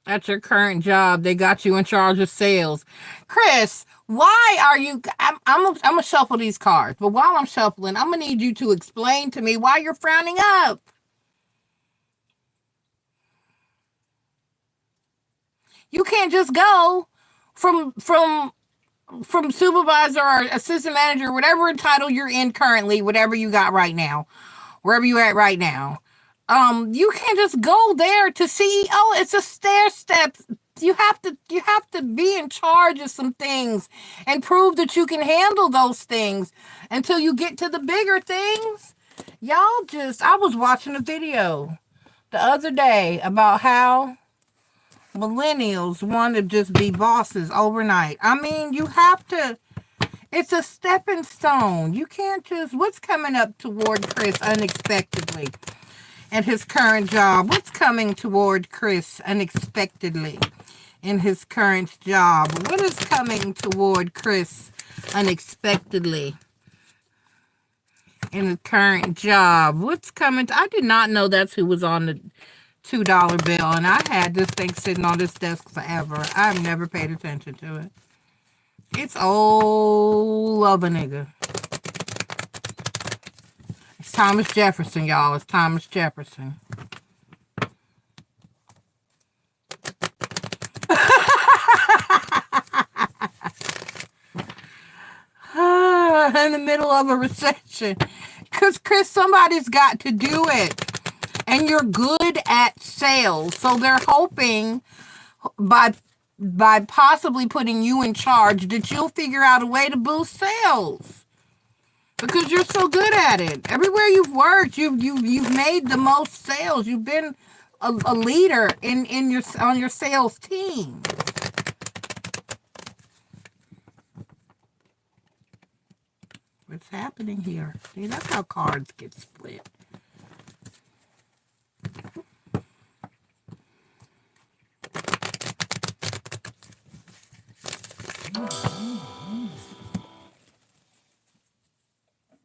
at your current job? They got you in charge of sales, Chris. Why are you? I'm gonna shuffle these cards, but while I'm shuffling, I'm gonna need you to explain to me why you're frowning up. You can't just go from supervisor or assistant manager, whatever title you're in currently, whatever you got right now, wherever you at right now. You can't just go there to CEO. It's a stair step. You have to be in charge of some things and prove that you can handle those things until you get to the bigger things. I was watching a video the other day about how millennials want to just be bosses overnight. I mean, it's a stepping stone. You can't just, what's coming up toward Chris unexpectedly at his current job? What's coming toward Chris unexpectedly in his current job? What is coming toward Chris unexpectedly in his current job? What's coming? I did not know that's who was on the $2 bill, and I had this thing sitting on this desk forever. I've never paid attention to it. It's old of a nigga. It's Thomas Jefferson, y'all. It's Thomas Jefferson. In the middle of a recession. Because, Chris, somebody's got to do it. And you're good at sales. So they're hoping by possibly putting you in charge that you'll figure out a way to boost sales. Because you're so good at it. Everywhere you've worked, you've made the most sales. You've been a leader on your sales team. What's happening here? See, that's how cards get split.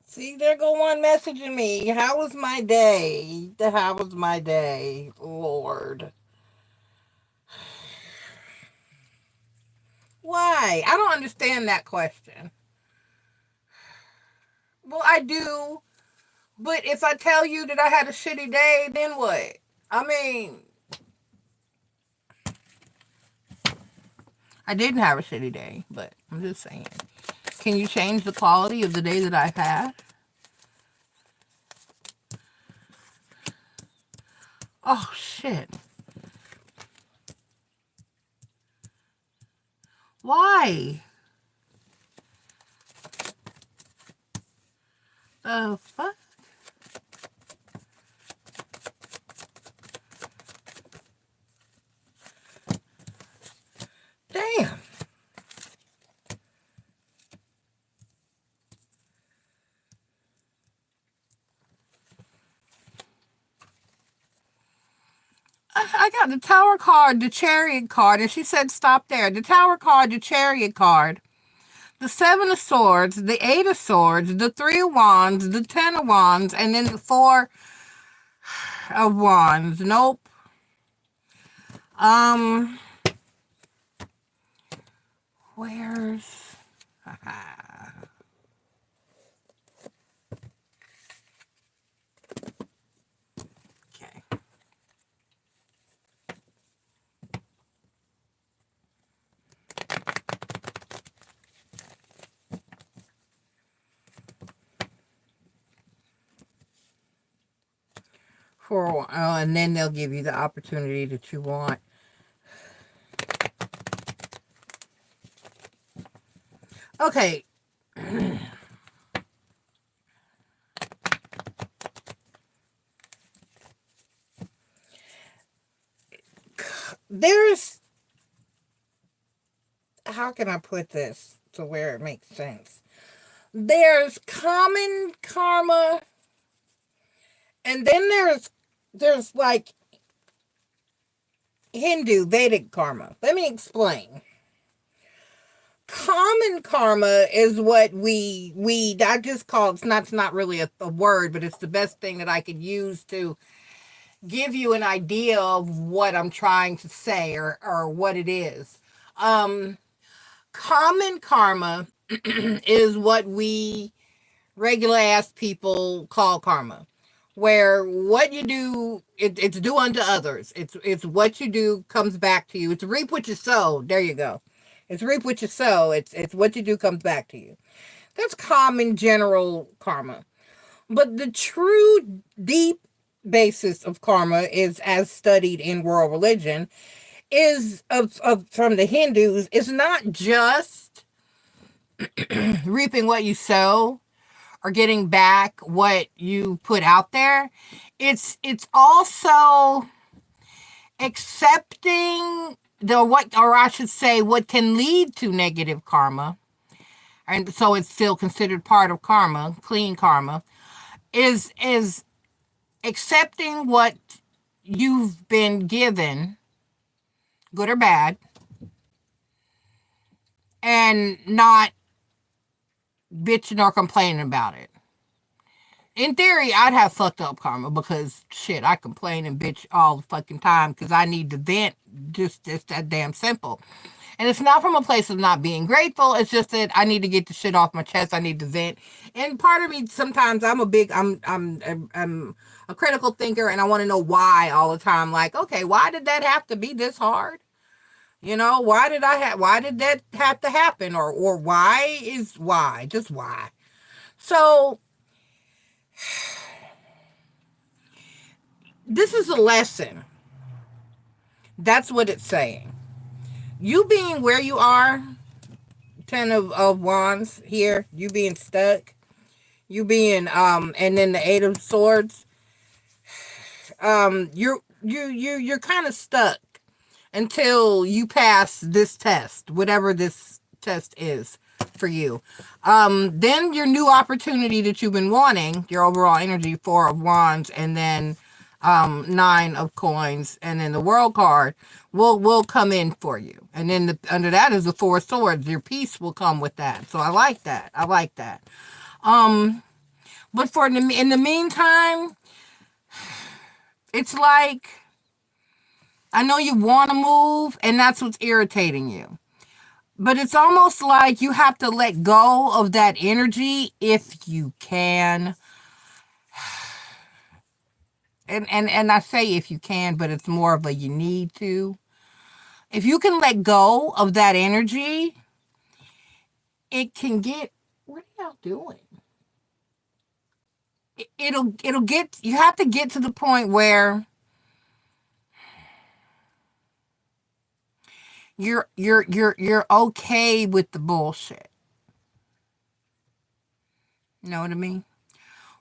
See, there go one messaging me. How was my day? How was my day? Lord. Why? I don't understand that question. Well, I do. But if I tell you that I had a shitty day, then what? I mean, I didn't have a shitty day, but I'm just saying. Can you change the quality of the day that I've had? Oh, shit. Why? The fuck? Damn. I got the tower card, the chariot card, and she said stop there. The tower card, the chariot card. the Seven of Swords, the Eight of Swords, the Three of Wands, the Ten of Wands, and then the Four of Wands. Nope. Where's... Okay. And then they'll give you the opportunity that you want. Okay. There's, how can I put this to where it makes sense? There's common karma, and then there's like Hindu Vedic karma. Let me explain. Common karma is what I just call, it's not really a word, but it's the best thing that I could use to give you an idea of what I'm trying to say or what it is. Common karma is what we regular ass people call karma, where what you do, it's do unto others. It's what you do comes back to you. It's reap what you sow. There you go. It's reap what you sow. It's what you do comes back to you. That's common general karma. But the true deep basis of karma is, as studied in world religion, is from the Hindus, is not just reaping what you sow or getting back what you put out there. It's also accepting what can lead to negative karma, and so it's still considered part of karma, clean karma, is accepting what you've been given, good or bad, and not bitching or complaining about it. In theory, I'd have fucked up karma because shit, I complain and bitch all the fucking time because I need to vent. Just that damn simple. And it's not from a place of not being grateful. It's just that I need to get the shit off my chest. I need to vent. And part of me, sometimes I'm a critical thinker, and I want to know why all the time. Like, okay, why did that have to be this hard? You know, why did that have to happen? Or why? Just why? So this is a lesson. That's what it's saying. You being where you are, Ten of Wands here, you being stuck, you being and then the Eight of Swords, you're kind of stuck until you pass this test, whatever this test is for you. Then your new opportunity that you've been wanting, your overall energy, Four of Wands, and then Nine of Coins, and then the World card will come in for you. And then under that is the Four of Swords. Your peace will come with that. So I like that. But in the meantime, it's like, I know you want to move, and that's what's irritating you. But it's almost like you have to let go of that energy if you can. And I say if you can, but it's more of a you need to. If you can let go of that energy, it can get, what are y'all doing? It'll get, you have to get to the point where you're okay with the bullshit. You know what I mean?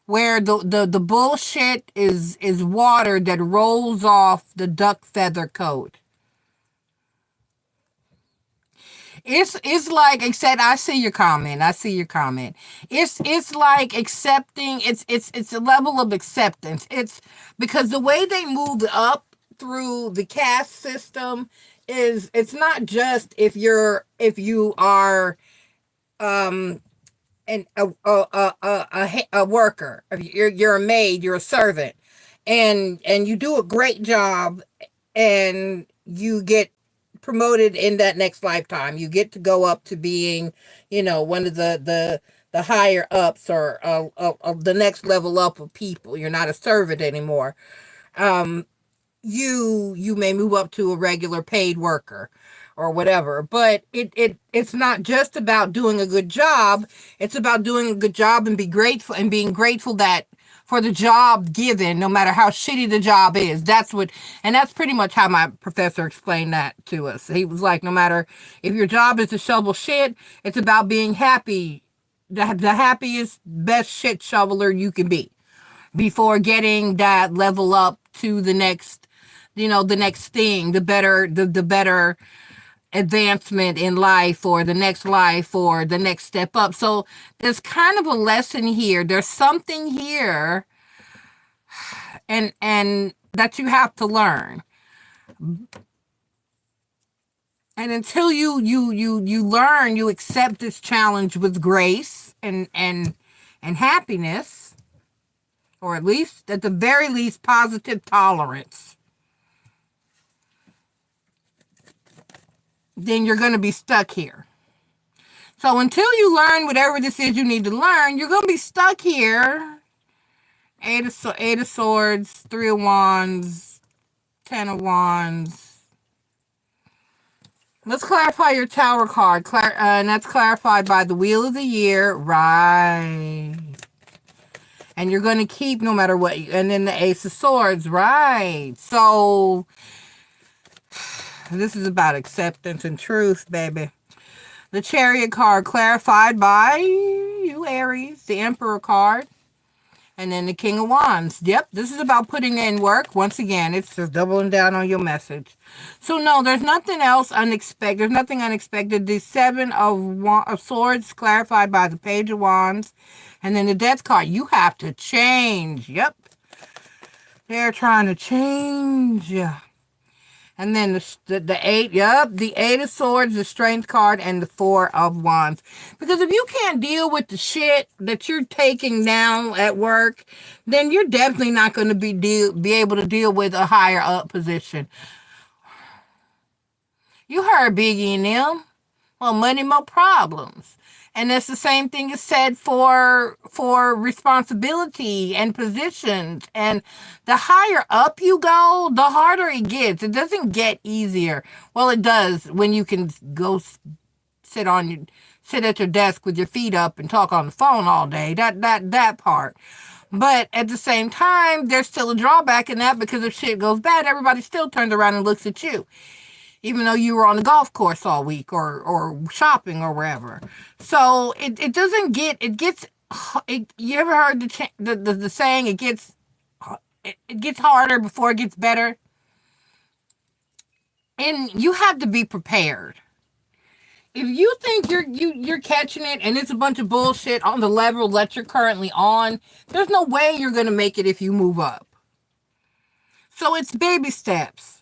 Where the bullshit is water that rolls off the duck feather coat. It's like, except I see your comment. It's like accepting. It's a level of acceptance. It's because the way they moved up through the caste system is, it's not just if you are and a worker. You're a maid, you're a servant, and you do a great job, and you get promoted in that next lifetime. You get to go up to being, one of the higher ups, or the next level up of people. You're not a servant anymore. Um, you may move up to a regular paid worker or whatever, but it's not just about doing a good job. It's about doing a good job and being grateful that for the job given, no matter how shitty the job is. That's pretty much how my professor explained that to us. He was like, no matter if your job is to shovel shit, it's about being happy, the happiest, best shit shoveler you can be before getting that level up to the next, the next thing, the better advancement in life, or the next step up. So there's kind of a lesson here. There's something here, and that you have to learn. And until you learn, you accept this challenge with grace and happiness, or at least, at the very least, positive tolerance, then you're going to be stuck here. So until you learn whatever this is you need to learn, you're going to be stuck here. Eight of Swords, Three of Wands, Ten of Wands. Let's clarify your Tower card. And that's clarified by the Wheel of the Year. Right. And you're going to keep no matter what. And then the Ace of Swords. Right. So this is about acceptance and truth, baby. The Chariot card clarified by you, Aries. The Emperor card. And then the King of Wands. Yep, this is about putting in work. Once again, it's just doubling down on your message. So no, there's nothing else unexpected. There's nothing unexpected. The Seven of Swords clarified by the Page of Wands. And then the Death card. You have to change. Yep. They're trying to change. And then the eight, the Eight of Swords, the Strength card, and the Four of Wands. Because if you can't deal with the shit that you're taking now at work, then you're definitely not going to be able to deal with a higher up position. You heard Biggie and them. Well, money, more problems. And that's the same thing is said for responsibility and positions. And the higher up you go, the harder it gets. It doesn't get easier. Well, it does when you can go sit at your desk with your feet up and talk on the phone all day. That part. But at the same time, there's still a drawback in that, because if shit goes bad, everybody still turns around and looks at you, even though you were on the golf course all week or shopping or wherever. So it doesn't get, you ever heard the saying, it gets harder before it gets better? And you have to be prepared. If you think you're catching it and it's a bunch of bullshit on the level that you're currently on, there's no way you're going to make it if you move up. So it's baby steps.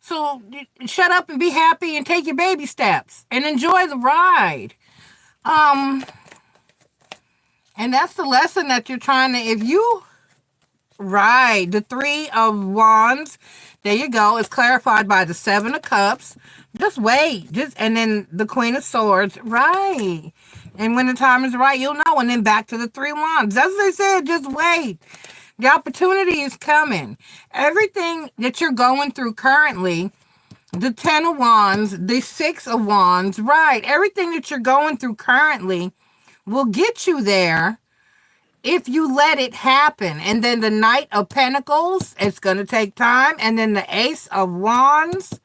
So shut up and be happy and take your baby steps and enjoy the ride. And that's the lesson that you're trying to, if you ride the Three of Wands, there you go. It's clarified by the Seven of Cups. Just wait. And then the Queen of Swords. Right. And when the time is right, you'll know. And then back to the Three of Wands. That's what they said. Just wait. The opportunity is coming. Everything that you're going through currently, the Ten of Wands, the Six of Wands, right, everything that you're going through currently will get you there if you let it happen. And then the Knight of Pentacles, it's going to take time. And then the Ace of Wands.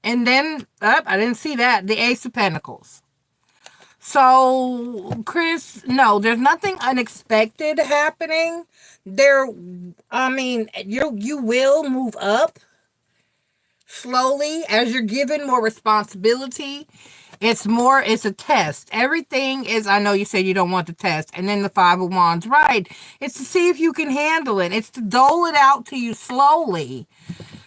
And then, I didn't see that, the Ace of Pentacles. So, Chris, no, there's nothing unexpected happening. You will move up slowly as you're given more responsibility. It's a test. Everything is, I know you said you don't want the test. And then the Five of Wands, right. It's to see if you can handle it. It's to dole it out to you slowly,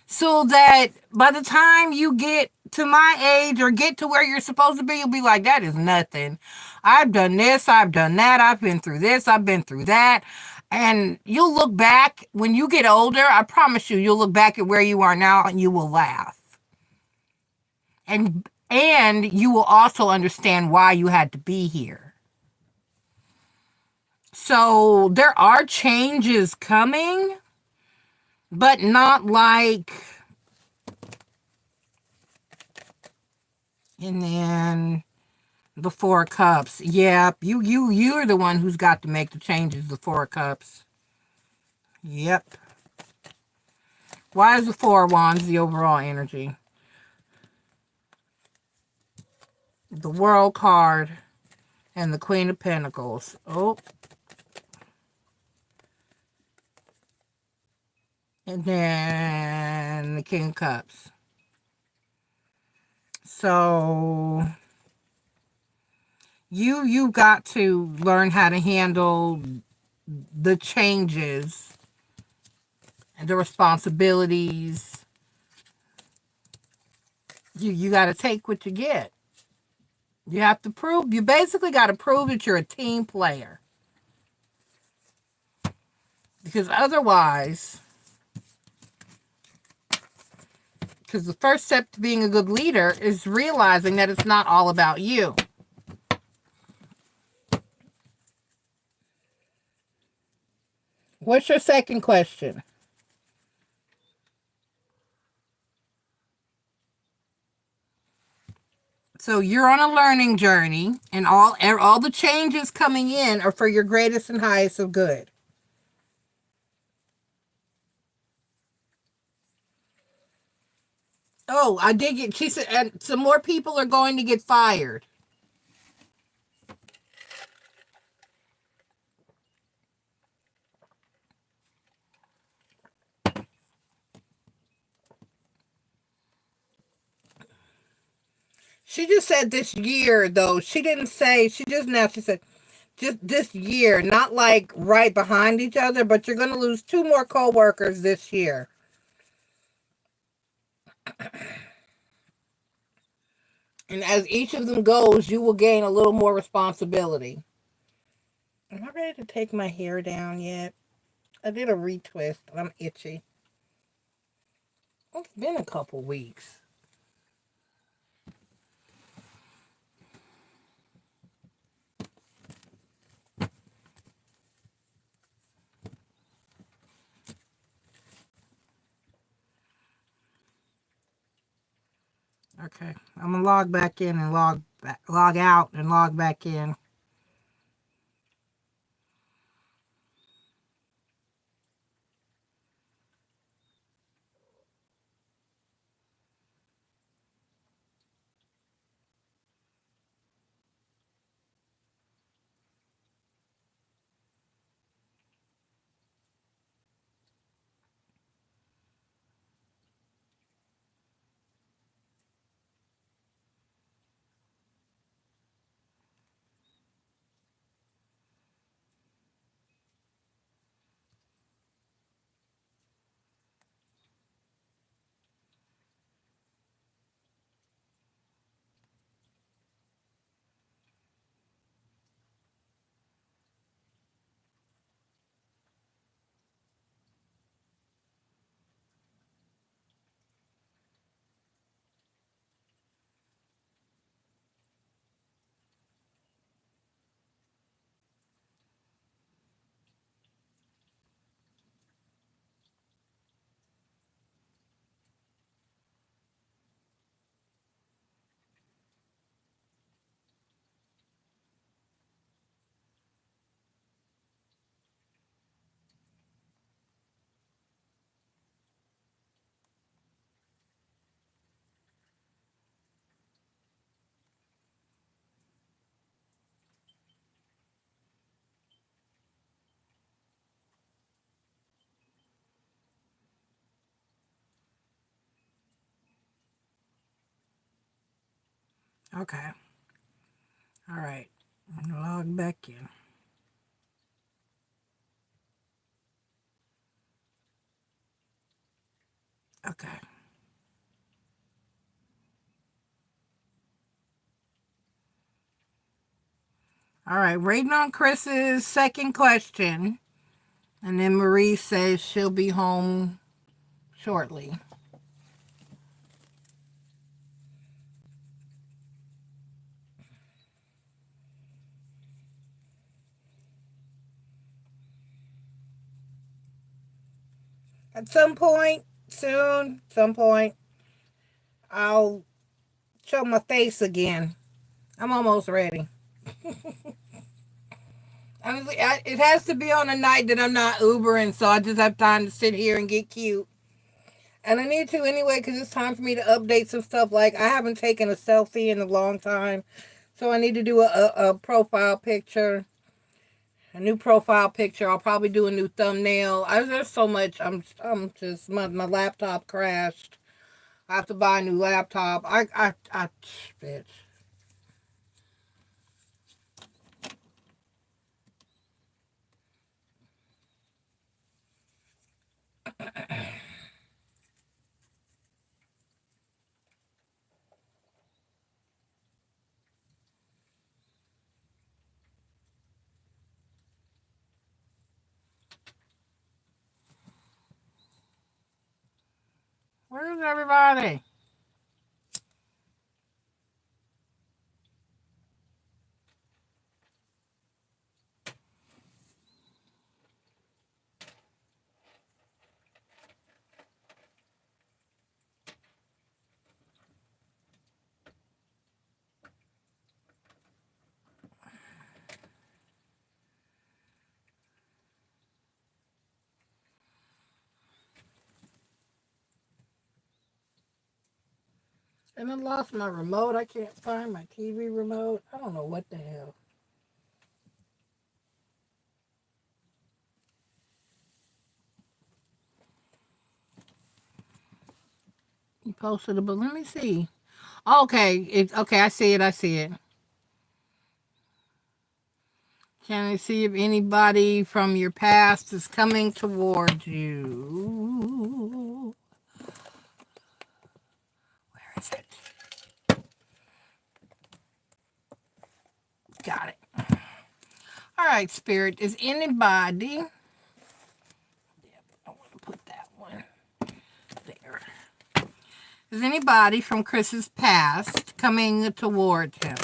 so that by the time you get to my age or get to where you're supposed to be, you'll be like, that is nothing. I've done this, I've done that, I've been through this, I've been through that. And you'll look back when you get older, I promise you, you'll look back at where you are now and you will laugh. And you will also understand why you had to be here. So there are changes coming, but not like, and then the Four of Cups. Yeah, you're the one who's got to make the changes, the Four of Cups. Yep. Why is the Four of Wands the overall energy? The World card and the Queen of Pentacles. Oh. And then the King of Cups. So you've got to learn how to handle the changes and the responsibilities. You got to take what you get. You have to prove, you basically got to prove that you're a team player. Because otherwise, because the first step to being a good leader is realizing that it's not all about you. What's your second question? So you're on a learning journey, and all the changes coming in are for your greatest and highest of good. Oh, I did get, she said, and some more people are going to get fired. She just said this year, though. She didn't say, she said, just this year, not like right behind each other, but you're going to lose 2 more co-workers this year. And as each of them goes, you will gain a little more responsibility. Am I ready to take my hair down yet? I did a retwist, but I'm itchy. It's been a couple weeks. Okay, I'm gonna log back in and log out and log back in. Okay. All right. I'm gonna log back in. Okay. All right, waiting on Chris's second question. And then Marie says she'll be home shortly. At some point, soon, some point, I'll show my face again. I'm almost ready. Honestly, it has to be on a night that I'm not Ubering, so I just have time to sit here and get cute. And I need to anyway, because it's time for me to update some stuff. Like, I haven't taken a selfie in a long time, so I need to do a profile picture. A new profile picture. I'll probably do a new thumbnail. There's so much. I'm just, my laptop crashed. I have to buy a new laptop. Bitch. Where's everybody? And I lost my remote. I can't find my TV remote. I don't know what the hell. You posted it, but let me see. Okay, okay. I see it. I see it. Can I see if anybody from your past is coming towards you? Where is it? Got it. All right, Spirit. Is anybody? Yep, I want to put that one there. Is anybody from Chris's past coming towards him?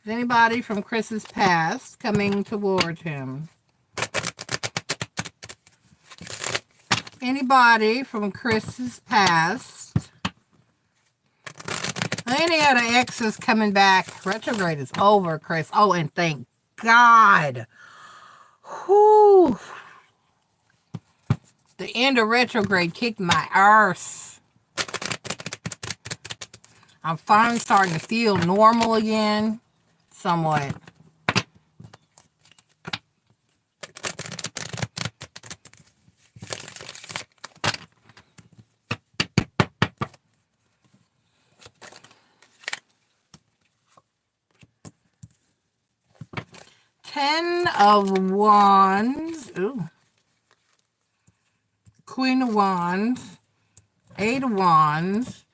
Is anybody from Chris's past coming towards him? Anybody from Chris's past? Any other exes coming back? Retrograde is over, Chris. Oh, and thank God. Whew. The end of retrograde kicked my arse. I'm finally starting to feel normal again. Somewhat. Ten of Wands. Ooh. Queen of Wands. Eight of Wands.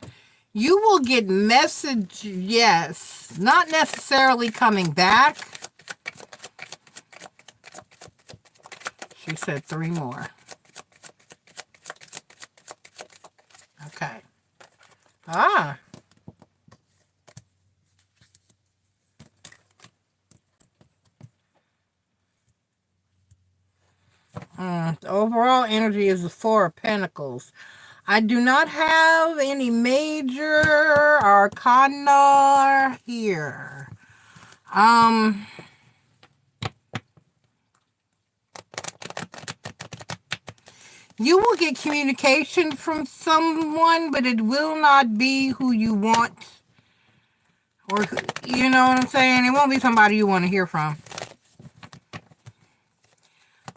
You will get message, yes. Not necessarily coming back. She said 3 more. Okay. Ah. The overall energy is the 4 of Pentacles. I do not have any major arcana here. You will get communication from someone, but it will not be who you want. Or, you know what I'm saying? It won't be somebody you want to hear from.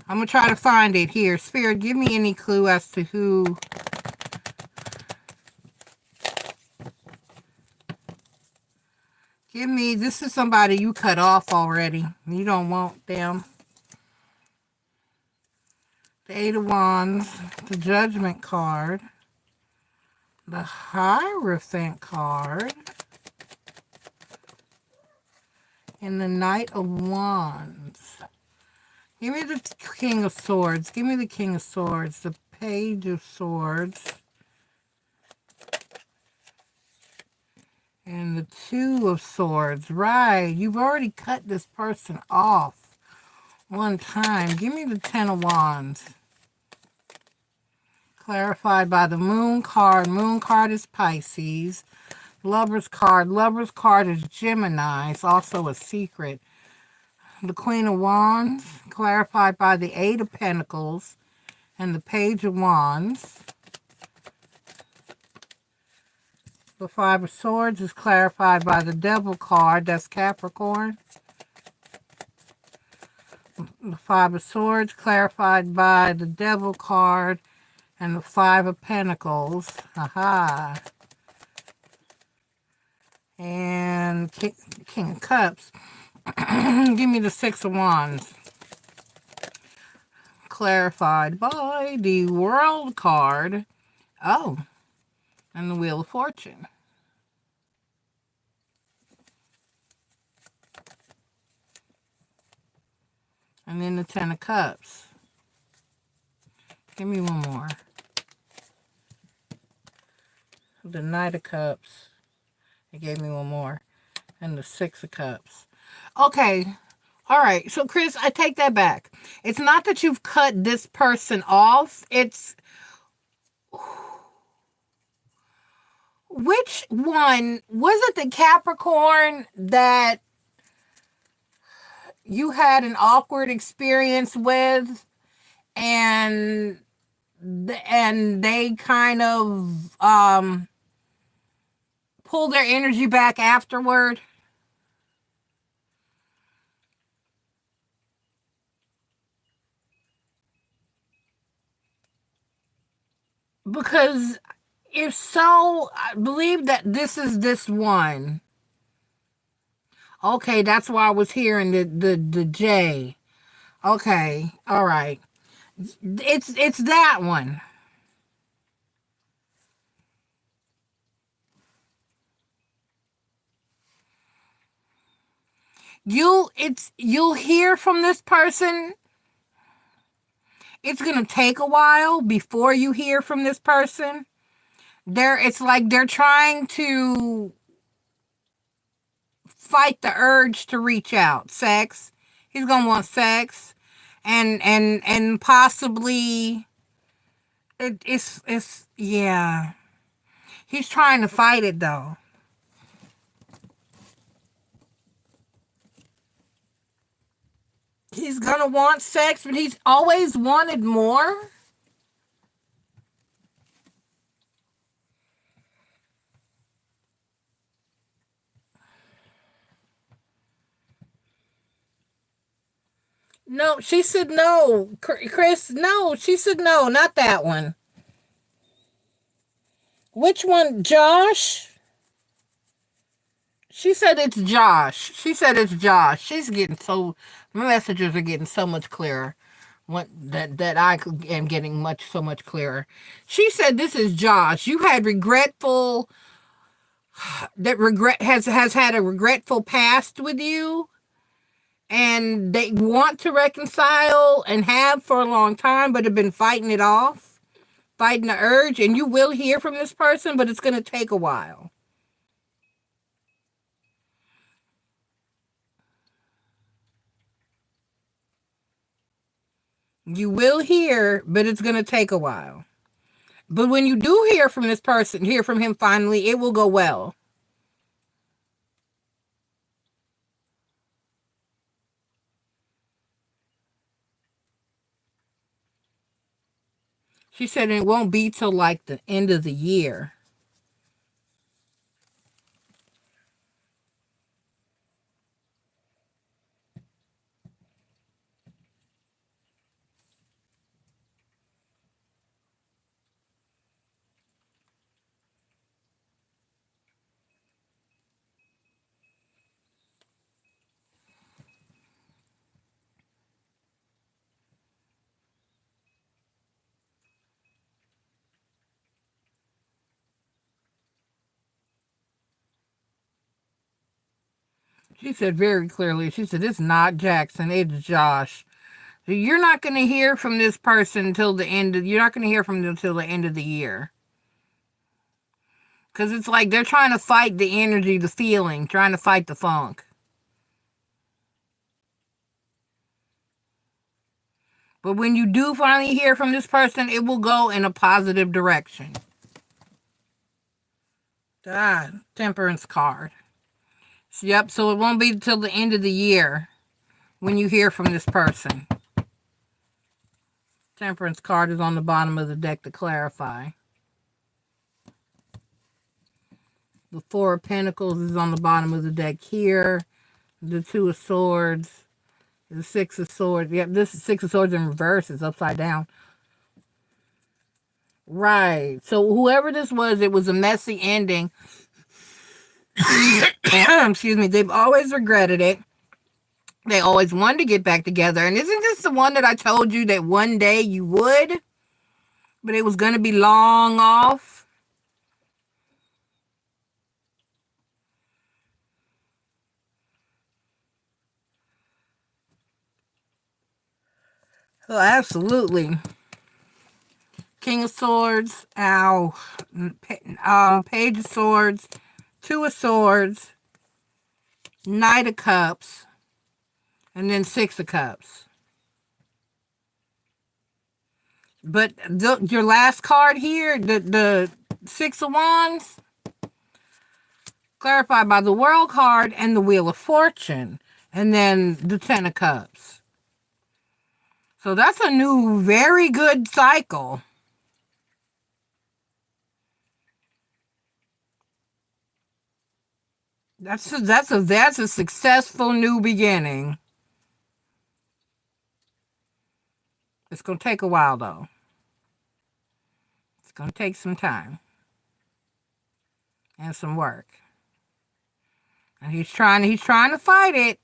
I'm going to try to find it here. Spirit, give me any clue as to who. Give me, this is somebody you cut off already. You don't want them. The 8 of Wands, the Judgment card, the Hierophant card, And the Knight of Wands. Give me the King of Swords. Give me the King of Swords. The Page of Swords. And the Two of Swords. Right. You've already cut this person off one time. Give me the Ten of Wands. Clarified by the Moon card. Moon card is Pisces. Lover's card. Lover's card is Gemini. It's also a secret. The Queen of Wands. Clarified by the Eight of Pentacles. And the Page of Wands. The Five of Swords is clarified by the Devil card. That's Capricorn. The Five of Swords clarified by the Devil card and the Five of Pentacles. Aha. And King of Cups. Give me the Six of Wands. Clarified by the World card. Oh. And the Wheel of Fortune. And then the Ten of Cups. Give me one more. The Knight of Cups. It gave me one more. And the Six of Cups. Okay. All right. So, Chris, I take that back. It's not that you've cut this person off. It's... Which one? Was it the Capricorn that you had an awkward experience with and they kind of pull their energy back afterward? Because if so, I believe that this is this one. Okay, that's why I was hearing the J. Okay, all right. It's that one. You'll hear from this person. It's gonna take a while before you hear from this person. It's like they're trying to fight the urge to reach out. Sex. He's gonna want sex, and possibly it's yeah. He's trying to fight it though. He's gonna want sex, but he's always wanted more. No, she said no. Chris, no. She said no, not that one. Which one? Josh? She said it's Josh. She said it's Josh. She's getting so... My messages are getting so much clearer. That I am getting so much clearer. She said this is Josh. You had regretful... That regret has had a regretful past with you. And they want to reconcile and have for a long time, but have been fighting it off, fighting the urge, and you will hear from this person, but it's going to take a while. You will hear, but it's going to take a while. But when you do hear from this person, hear from him finally, it will go well. She said it won't be till like the end of the year. She said very clearly, she said, it's not Jackson, it's Josh. You're not going to hear from this person until the end of, you're not going to hear from them until the end of the year. Because it's like they're trying to fight the energy, the feeling, trying to fight the funk. But when you do finally hear from this person, it will go in a positive direction. Temperance card. Yep, so it won't be until the end of the year when you hear from this person. Temperance card is on the bottom of the deck to clarify. The Four of Pentacles is on the bottom of the deck here. The Two of Swords. The Six of Swords. Yep, this is Six of Swords in reverse. It's upside down. Right. So whoever this was, it was a messy ending. Excuse me. They've always regretted it. They always wanted to get back together. And isn't this the one that I told you that one day you would? But it was going to be long off? Oh, absolutely. King of Swords. Ow. Page of Swords. Two of Swords. Knight of Cups. And then Six of Cups. But your last card here, the Six of Wands, clarified by the World card and the Wheel of Fortune. And then the Ten of Cups. So that's a new, very good cycle. That's a successful new beginning. It's going to take a while, though. It's going to take some time. And some work. And he's trying to fight it,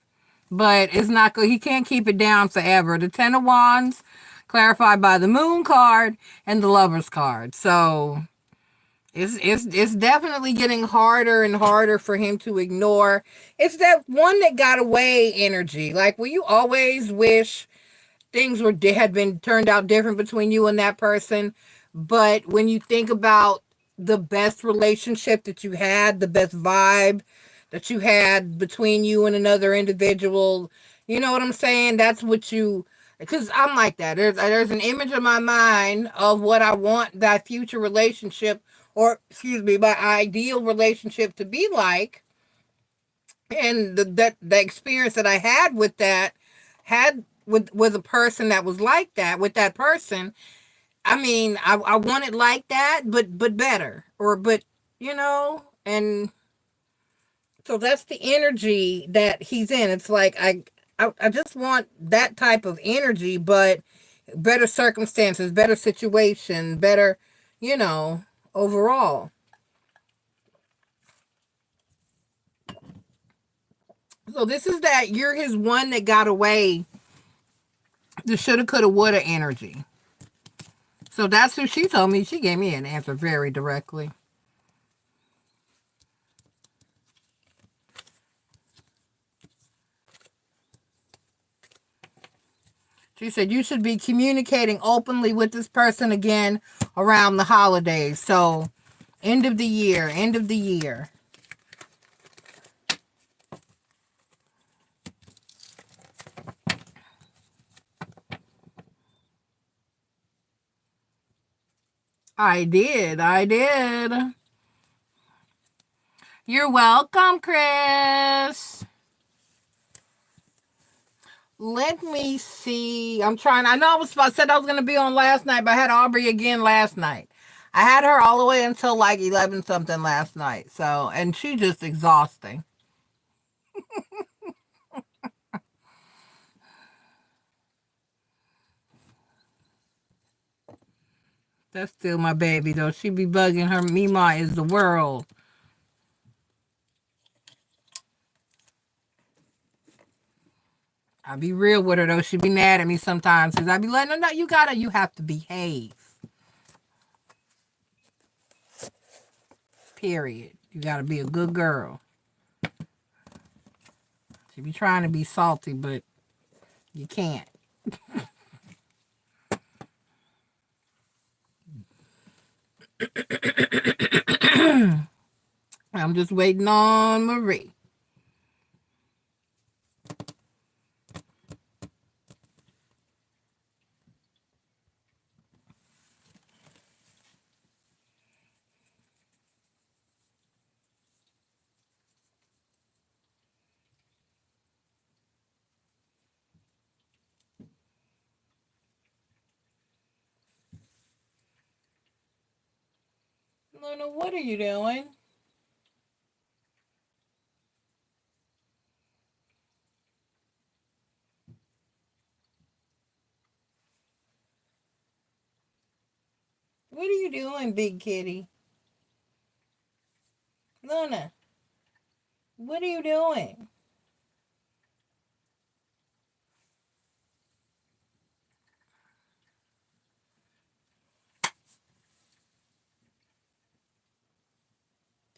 but it's not good. He can't keep it down forever. The Ten of Wands, clarified by the Moon card and the Lovers card. So it's definitely getting harder and harder for him to ignore. It's that one that got away energy. Like, will you always wish things had been turned out different between you and that person? But when you think about the best relationship that you had, the best vibe that you had between you and another individual, you know what I'm saying? That's what you, because I'm like that. There's an image in my mind of what I want that future relationship, or excuse me, my ideal relationship to be like. And the experience that I had with a person that was like that, with that person, I mean, I want it like that, but better, and so that's the energy that he's in. It's like I just want that type of energy, but better circumstances, better situation, better, overall. So this is that you're his one that got away. The shoulda, coulda, woulda energy. So that's who she told me. She gave me an answer very directly. She said you should be communicating openly with this person again around the holidays. So end of the year. I did. You're welcome, Chris. Let me see. I know I said I was going to be on last night, but I had Aubrey again last night. I had her all the way until like 11 something last night. So, and she's just exhausting. That's still my baby, though. She be bugging her. Mima is the world. I be real with her, though. She be mad at me sometimes because I be letting her know you have to behave. Period. You got to be a good girl. You be trying to be salty, but you can't. I'm just waiting on Marie. Luna, what are you doing? What are you doing, big kitty? Luna, what are you doing?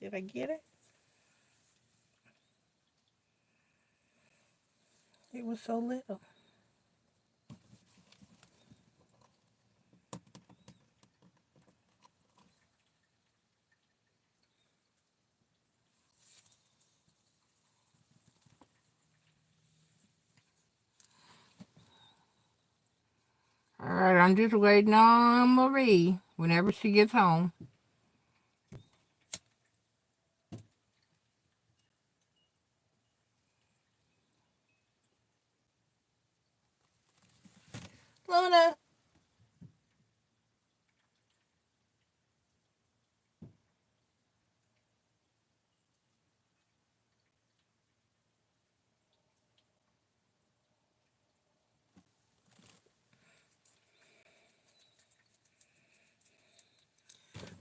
Did I get it? It was so little. All right, I'm just waiting on Marie whenever she gets home. Luna.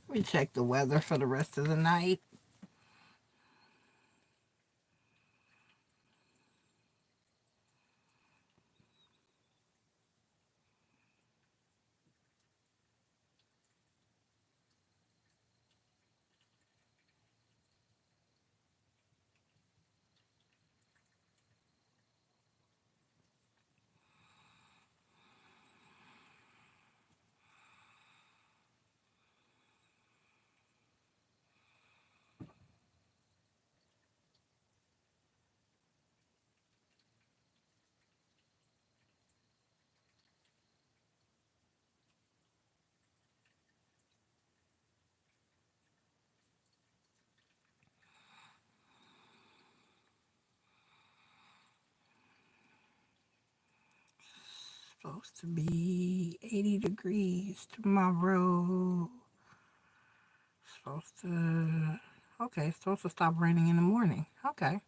We check the weather for the rest of the night. Supposed to be 80 degrees tomorrow. Supposed to... Okay, supposed to stop raining in the morning. Okay.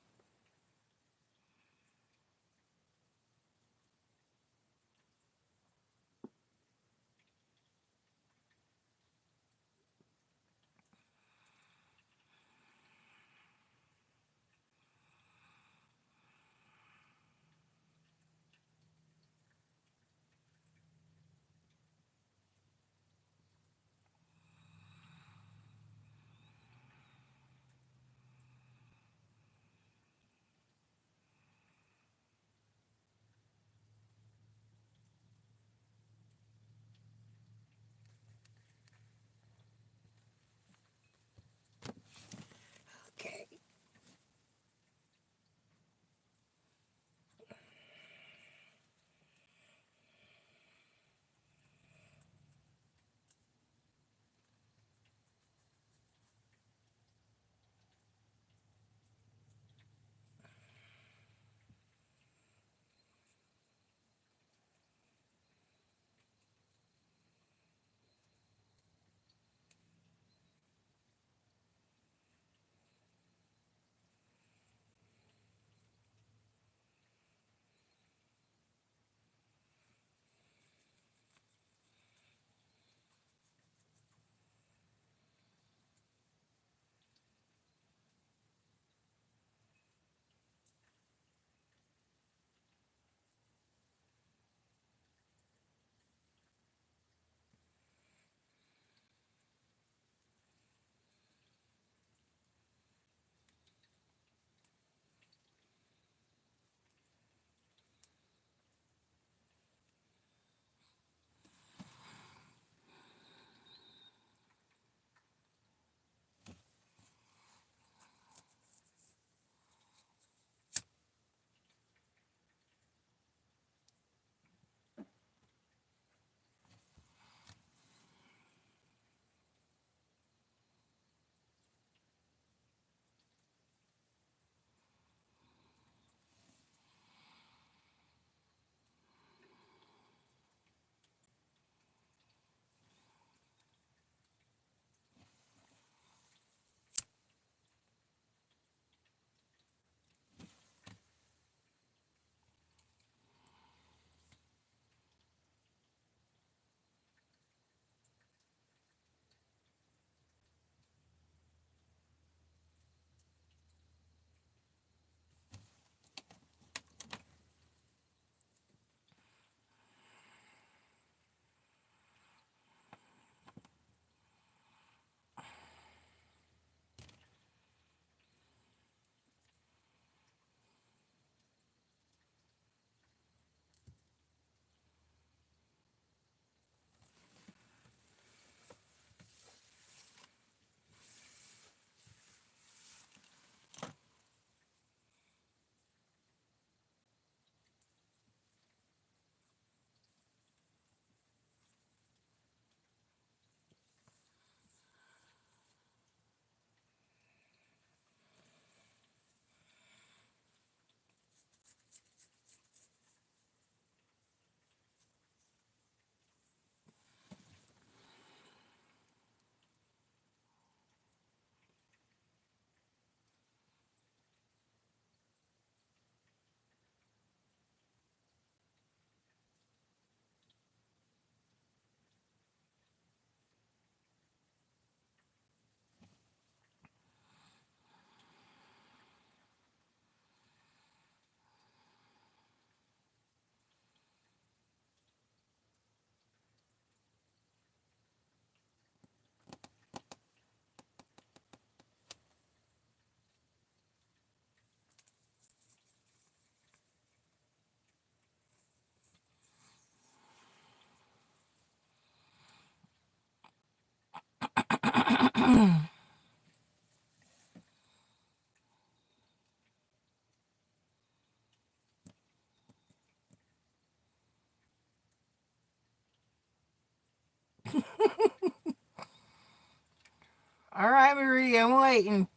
All right, Marie, I'm waiting.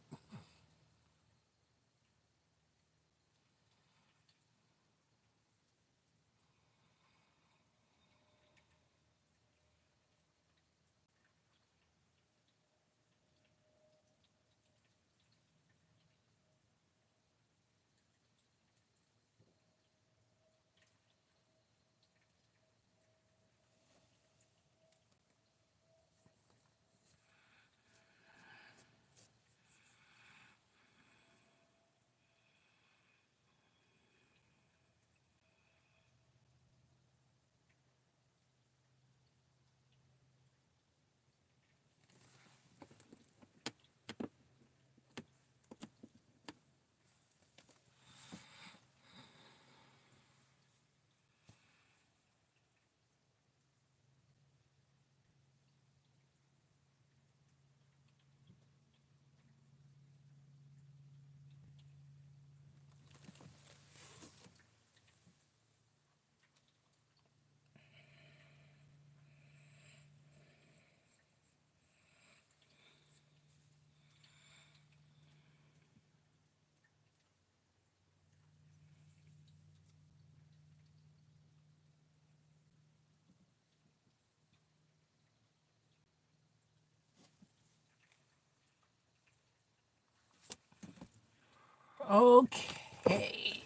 Okay.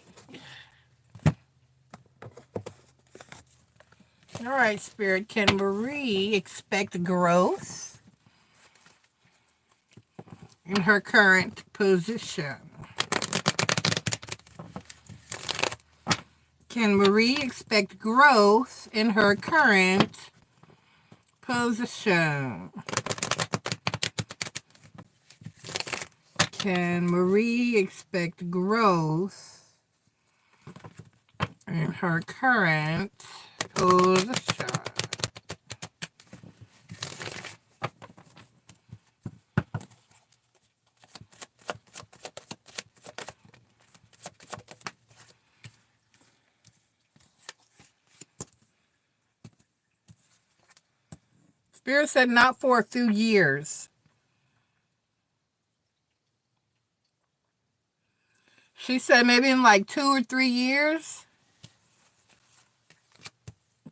All right, Spirit. Can Marie expect growth in her current position? Can Marie expect growth in her current position? Can Marie expect growth in her current position? Spirit said not for a few years. She said maybe in like 2 or 3 years.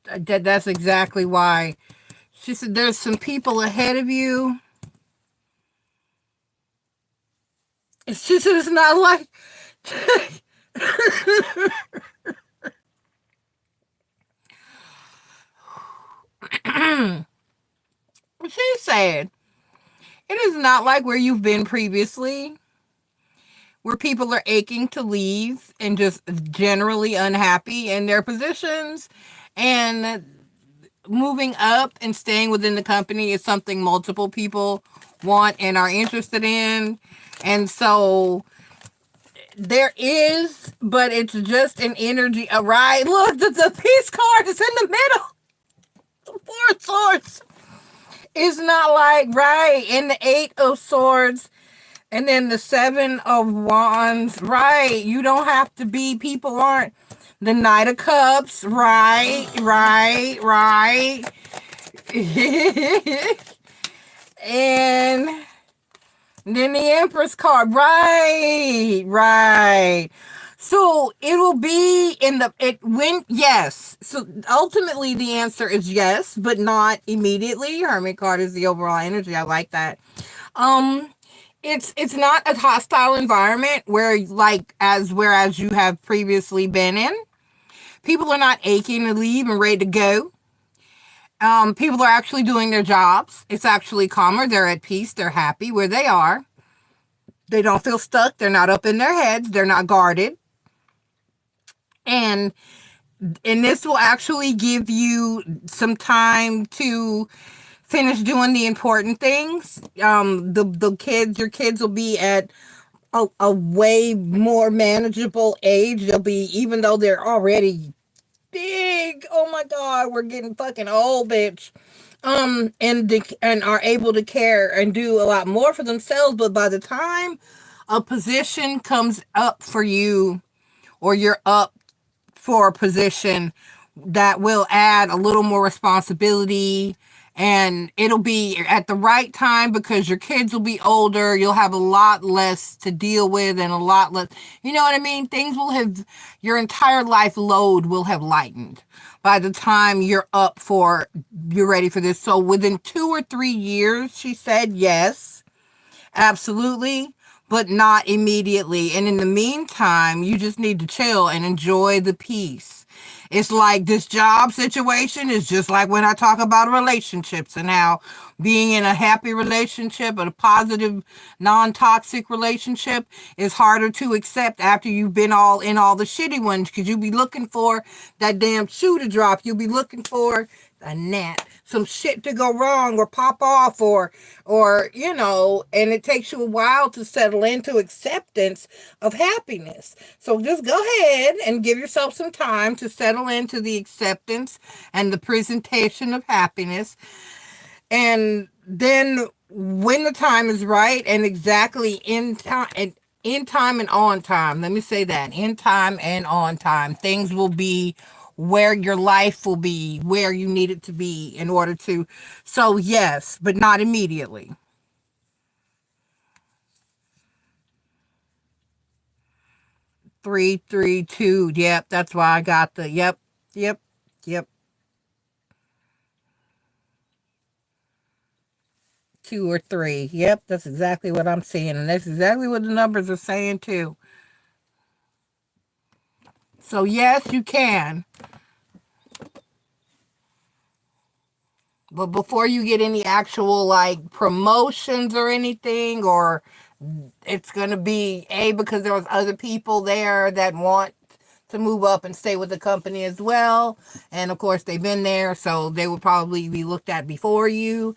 That's exactly why. She said there's some people ahead of you. She said it's not like. She said it is not like where you've been previously, where people are aching to leave and just generally unhappy in their positions, and moving up and staying within the company is something multiple people want and are interested in. And so there is, but it's just an energy. Right? Look, the peace card is in the middle. The Four of Swords. It's not like, right, in the Eight of Swords and then the Seven of Wands, right? You don't have to be, people aren't. The Knight of Cups, right. And then the Empress card, right. So it will be yes. So ultimately the answer is yes, but not immediately. Hermit card is the overall energy. I like that. It's not a hostile environment whereas you have previously been in. People are not aching to leave and ready to go. People are actually doing their jobs. It's actually calmer. They're at peace. They're happy where they are. They don't feel stuck. They're not up in their heads. They're not guarded. And this will actually give you some time to finish doing the important things. Your kids will be at a way more manageable age. They'll be, even though they're already big, oh my God, we're getting fucking old, bitch. And are able to care and do a lot more for themselves. But by the time a position comes up for you, or you're up for a position that will add a little more responsibility and it'll be at the right time because your kids will be older. You'll have a lot less to deal with and a lot less, you know what I mean? Things will have, your entire life load will have lightened by the time you're ready for this. So within 2 or 3 years, she said, yes, absolutely, but not immediately. And in the meantime, you just need to chill and enjoy the peace. It's like this job situation is just like when I talk about relationships and how being in a happy relationship, a positive, non-toxic relationship is harder to accept after you've been all in all the shitty ones, because you'll be looking for that damn shoe to drop. You'll be looking for a gnat, some shit to go wrong or pop off or you know, and it takes you a while to settle into acceptance of happiness. So just go ahead and give yourself some time to settle into the acceptance and the presentation of happiness. And then when the time is right and exactly in time and on time, let me say that, in time and on time, things will be where your life will be, where you need it to be in order to. So yes, but not immediately. Three, three, two. Yep, that's why I got the yep, yep, yep. 2 or 3. Yep, that's exactly what I'm seeing, and that's exactly what the numbers are saying too. So yes, you can. But before you get any actual like promotions or anything, or it's going to be because there was other people there that want to move up and stay with the company as well. And of course they've been there, so they will probably be looked at before you.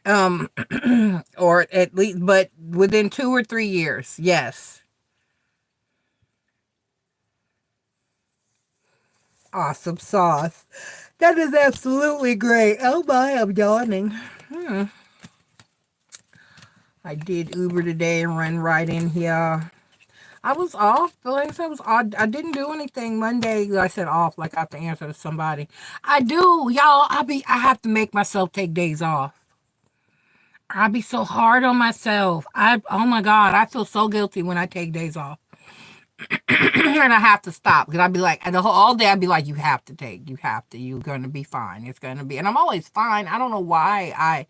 Or at least, but within 2 or 3 years, yes. Awesome sauce. That is absolutely great. Oh my, I'm yawning. I did Uber today and ran right in here. I was off. Like I said, I was odd. I didn't do anything Monday. I said off, like I have to answer to somebody. I do, y'all. I have to make myself take days off. I be so hard on myself. Oh my God, I feel so guilty when I take days off. And I have to stop because I'd be like, and all day I'd be like, you have to, you're going to be fine. It's going to be, and I'm always fine. I don't know why.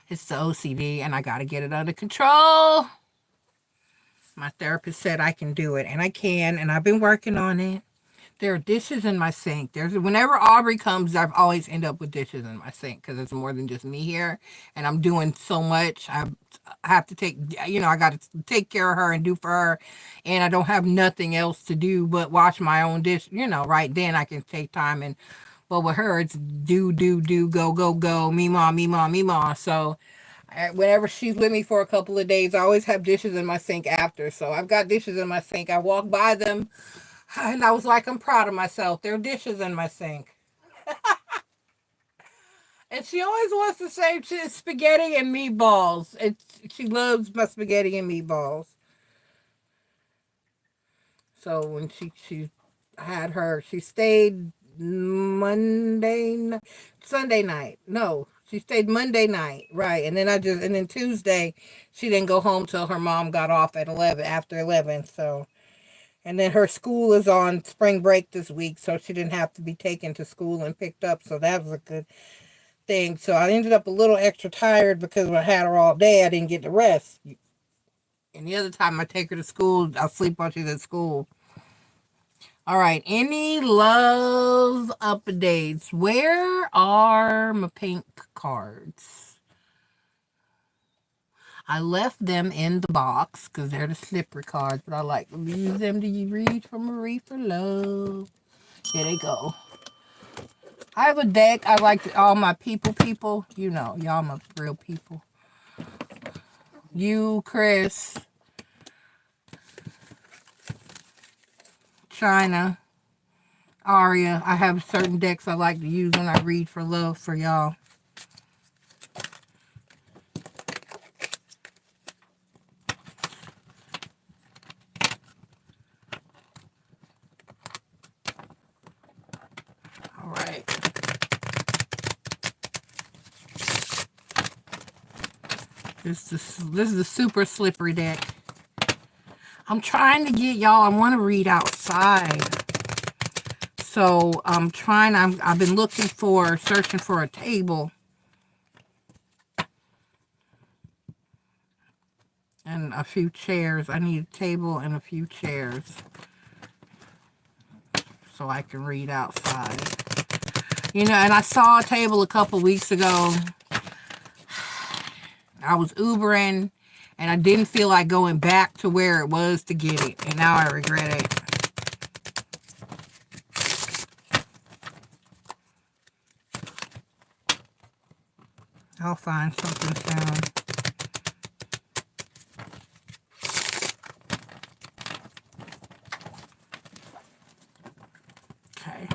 It's the OCD and I got to get it under control. My therapist said I can do it, and I can, and I've been working on it. There are dishes in my sink. Whenever Aubrey comes, I've always end up with dishes in my sink because it's more than just me here, and I'm doing so much. I have to take, I got to take care of her and do for her, and I don't have nothing else to do but wash my own dish. Right then I can take time and, well, with her it's do, go, go, go, me ma, me ma, me ma. So whenever she's with me for a couple of days, I always have dishes in my sink after. So I've got dishes in my sink. I walk by them and I was like, I'm proud of myself. There are dishes in my sink. And she always wants to say spaghetti and meatballs. She loves my spaghetti and meatballs. So when she had her, she stayed Sunday night. No, she stayed Monday night, right? And then Tuesday, she didn't go home till her mom got off at 11, after 11. So, and then her school is on spring break this week, so she didn't have to be taken to school and picked up. So that was a good thing. So I ended up a little extra tired because when I had her all day, I didn't get to rest. And the other time I take her to school, I'll sleep while she's at school. All right. Any love updates? Where are my pink cards? I left them in the box because they're the slippery cards, but I like to use them to read for Marie for love. Here they go. I have a deck. I like all my people. Y'all my real people. You, Chris, China, Aria. I have certain decks I like to use when I read for love for y'all. All right. This is the super slippery deck. I'm trying to get y'all. I want to read outside. So I'm trying. I've been searching for a table. And a few chairs. I need a table and a few chairs so I can read outside. You know, and I saw a table a couple weeks ago. I was Ubering, and I didn't feel like going back to where it was to get it, and now I regret it. I'll find something soon. Okay.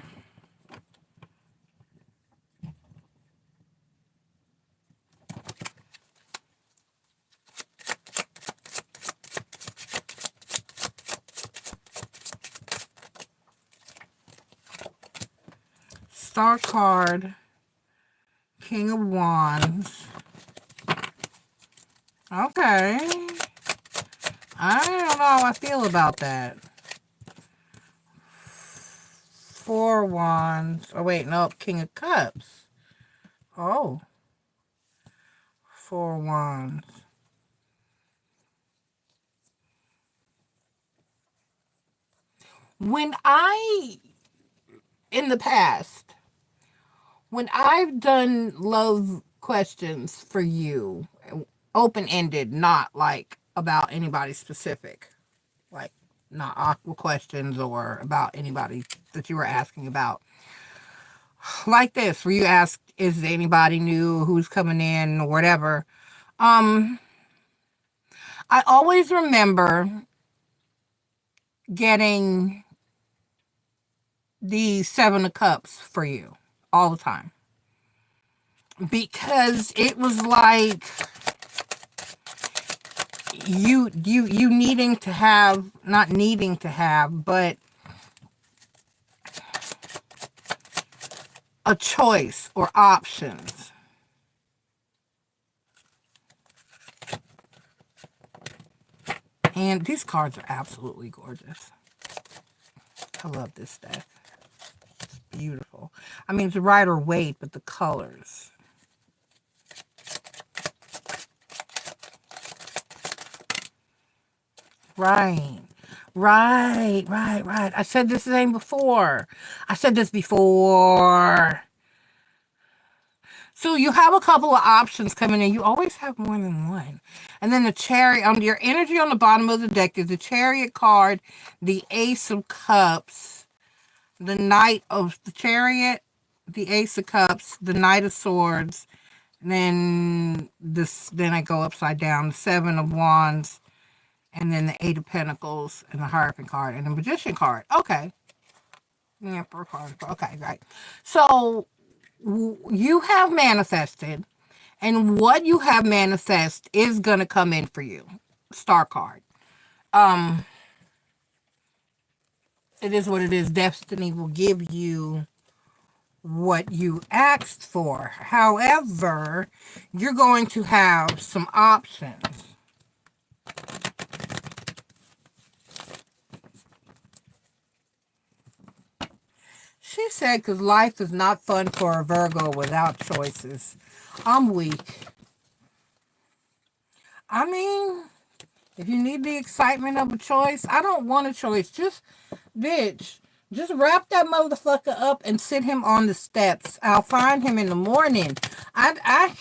Star card, King of Wands. Okay. I don't know how I feel about that. 4 Wands. Oh, wait, no, King of Cups. Oh. 4 Wands. In the past, when I've done love questions for you, open-ended, not like about anybody specific, like not awkward questions or about anybody that you were asking about, like this, where you asked, is anybody new, who's coming in, or whatever, I always remember getting the 7 of Cups for you all the time, because it was like you needing to have, not needing to have, but a choice or options. And these cards are absolutely gorgeous. I love this deck. It's beautiful. I mean, it's lighter weight, but the colors. Right. I said this name before. I said this before. So you have a couple of options coming in. You always have more than one. And then the Chariot, your energy on the bottom of the deck is the Chariot card, the Ace of Cups, the Knight of the Chariot, the Ace of Cups, the Knight of Swords, and then I go upside down, the 7 of Wands, and then the 8 of Pentacles, and the Hierophant card, and the Magician card. Okay. The Emperor card. Okay, right. So you have manifested, and what you have manifest is going to come in for you. Star card. It is what it is. Destiny will give you what you asked for. However, you're going to have some options. She said, because life is not fun for a Virgo without choices. I'm weak. I mean, if you need the excitement of a choice, I don't want a choice. Just, bitch, just wrap that motherfucker up and sit him on the steps. I'll find him in the morning. I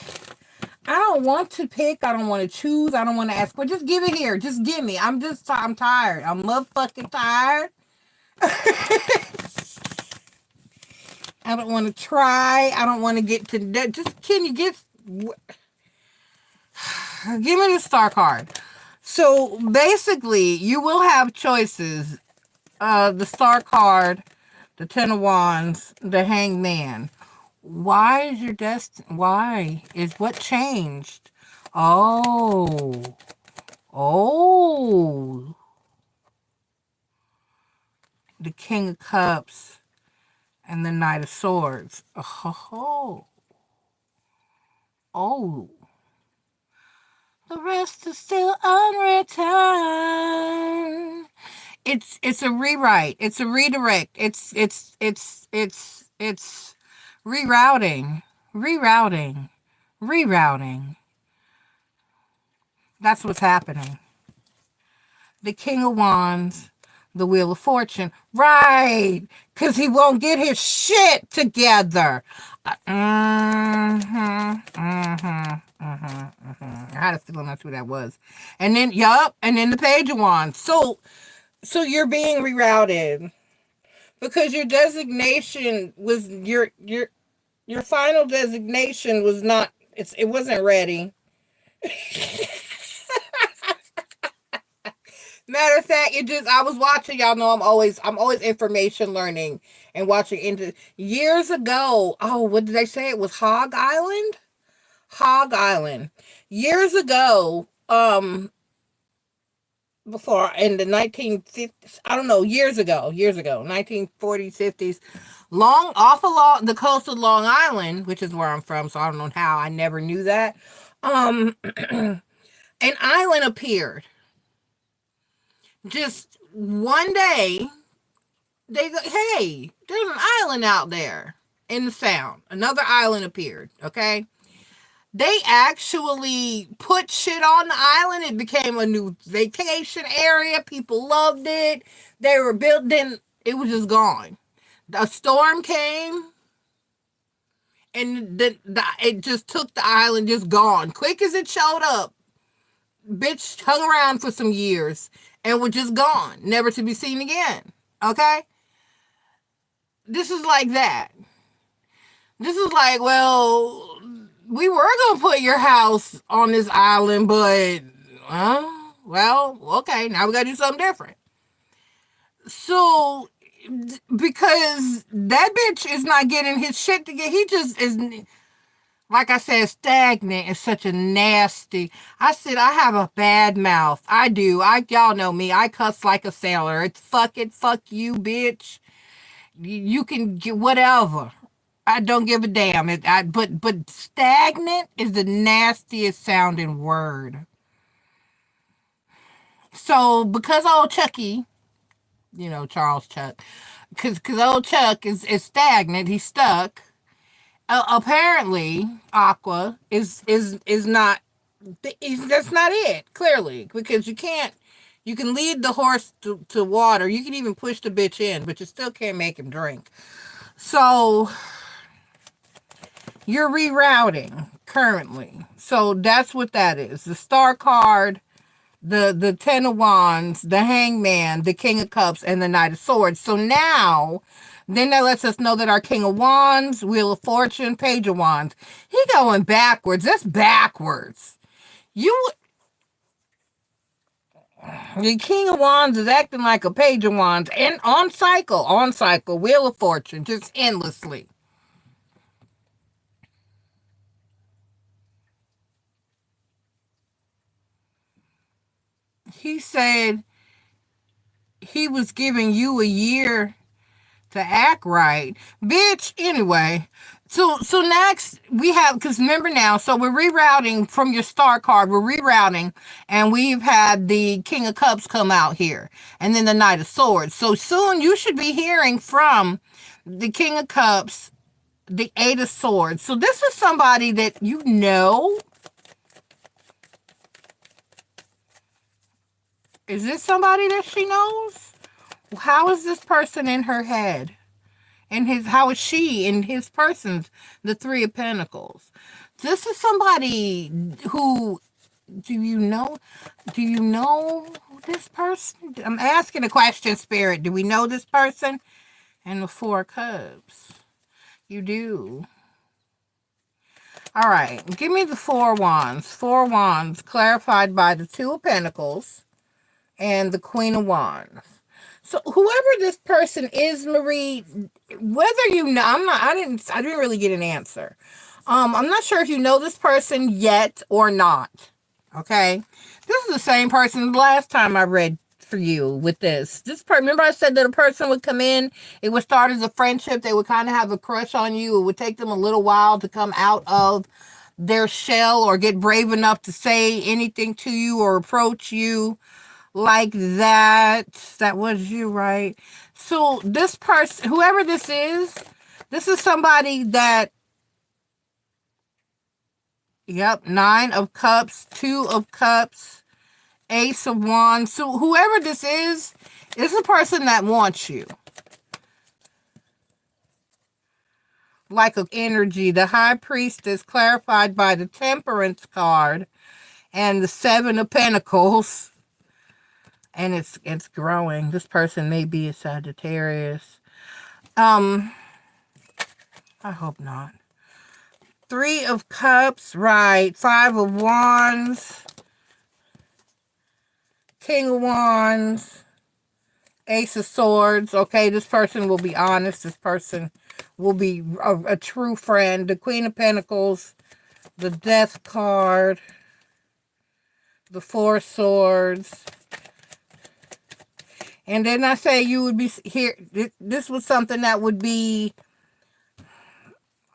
don't want to pick. I don't want to choose. I don't want to ask. But just give it here. Just give me. I'm tired. I'm motherfucking tired. I don't want to try. I don't want to get to that. Just, can you give me the Star card. So basically, you will have choices. The Star card, the 10 of Wands, the Hangman. Why is your destiny? Why is what changed? Oh. The King of Cups and the Knight of Swords. Oh. The rest is still unwritten. It's a rewrite. It's a redirect. It's rerouting. Rerouting. Rerouting. That's what's happening. The King of Wands, the Wheel of Fortune. Right. Because he won't get his shit together. I had a feeling that's who that was. And then, yup, and then the Page of Wands. So you're being rerouted because your designation was your final designation was not, it wasn't ready. Matter of fact, I was watching, y'all know I'm always information learning and watching into years ago. Oh, what did they say? It was Hog Island? Hog Island. Years ago, before in the 1950s, I don't know, years ago, 1940s, 50s, off along the coast of Long Island, which is where I'm from, so I don't know how, I never knew that. An island appeared. Just one day, they go, hey, there's an island out there in the Sound. Another island appeared, okay? They actually put shit on the island. It became a new vacation area. People loved it. They were built, then it was just gone. A storm came, and it just took the island, just gone. Quick as it showed up, bitch hung around for some years and was just gone, never to be seen again. Okay? This is like that. This is like, well, we were going to put your house on this island, but, well, okay, now we got to do something different. So, because that bitch is not getting his shit together, he just is, like I said, stagnant is such a nasty. I said, I have a bad mouth. I do. Y'all know me. I cuss like a sailor. It's fuck you, bitch. You can get whatever. I don't give a damn. But stagnant is the nastiest sounding word. So because old Chucky, Charles Chuck, because old Chuck is stagnant, he's stuck. Apparently, Aqua is not. That's not it. Clearly, because you can lead the horse to water. You can even push the bitch in, but you still can't make him drink. So you're rerouting currently. So that's what that is. The Star card, the Ten of Wands, the Hangman, the King of Cups, and the Knight of Swords. So now, then that lets us know that our King of Wands, Wheel of Fortune, Page of Wands, he going backwards. That's backwards. The King of Wands is acting like a Page of Wands, and on cycle, Wheel of Fortune, just endlessly. He said he was giving you a year to act right. Bitch, anyway. So next we have, because remember now, so we're rerouting from your star card. We're rerouting, and we've had the King of Cups come out here, and then the Knight of Swords. So soon you should be hearing from the King of Cups, the Eight of Swords. So this is somebody that you know. Is this somebody that she knows? How is this person in her head? How is she in his person's, the Three of Pentacles? This is somebody who, do you know this person? I'm asking a question, Spirit. Do we know this person? And the Four of Cups. You do. All right. Give me the Four Wands. Four Wands clarified by the Two of Pentacles and the Queen of Wands. So whoever this person is, Marie, whether you know, I didn't really get an answer. I'm not sure if you know this person yet or not. Okay. This is the same person last time I read for you with this. Remember I said that a person would come in, it would start as a friendship, they would kind of have a crush on you. It would take them a little while to come out of their shell or get brave enough to say anything to you or approach you like that. That was you, right? So this person, whoever this is somebody that, yep, 9 of Cups, 2 of Cups, Ace of Wands. So whoever this is a person that wants you. Like a energy. The High Priestess clarified by the Temperance card and the 7 of Pentacles. And it's growing. This person may be a Sagittarius. I hope not. 3 of Cups, right. 5 of Wands. King of Wands. Ace of Swords. Okay, this person will be honest. This person will be a true friend. The Queen of Pentacles. The Death card. The 4 of Swords. And then I say you would be here. This was something that would be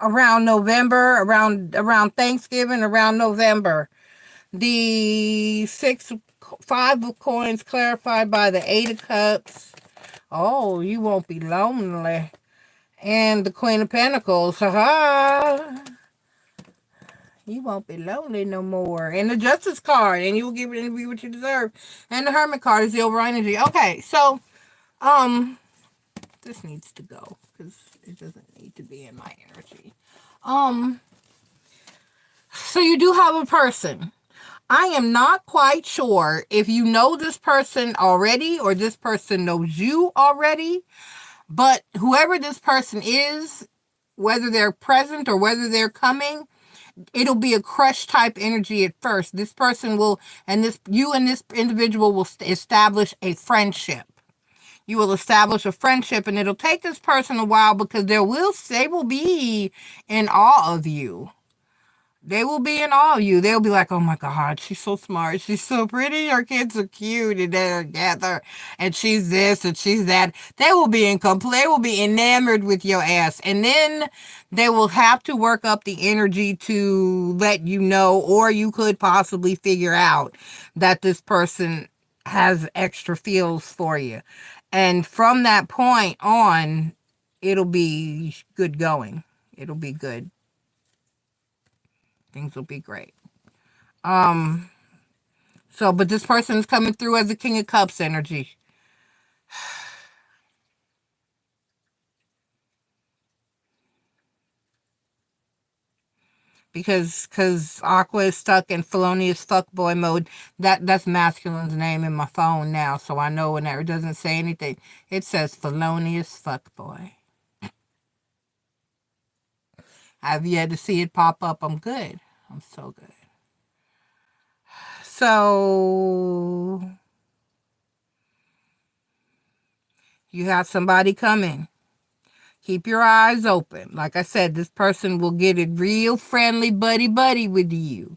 around November, around Thanksgiving, around November. The 5 of Coins clarified by the 8 of Cups. Oh, you won't be lonely. And the Queen of Pentacles. Haha. You won't be lonely no more. And the Justice card. And you will give it what you deserve. And the Hermit card is the overall energy. Okay, so this needs to go because it doesn't need to be in my energy. So you do have a person. I am not quite sure if you know this person already or this person knows you already, but whoever this person is, whether they're present or whether they're coming, it'll be a crush type energy at first. This person will, you and this individual will establish a friendship. You will establish a friendship, and it'll take this person a while because they will be in awe of you. They will be in awe of you. They'll be like, oh my God, she's so smart. She's so pretty. Her kids are cute and they're together. And she's this and she's that. They will be enamored with your ass. And then they will have to work up the energy to let you know, or you could possibly figure out that this person has extra feels for you. And from that point on, it'll be good going. It'll be good. Things will be great. But this person is coming through as a King of Cups energy. Because Aqua is stuck in felonious fuckboy mode. That's masculine's name in my phone now, so I know when it doesn't say anything. It says felonious fuckboy. I've yet to see it pop up. I'm good. I'm so good. So you have somebody coming. Keep your eyes open. Like I said, this person will get it real friendly buddy with you.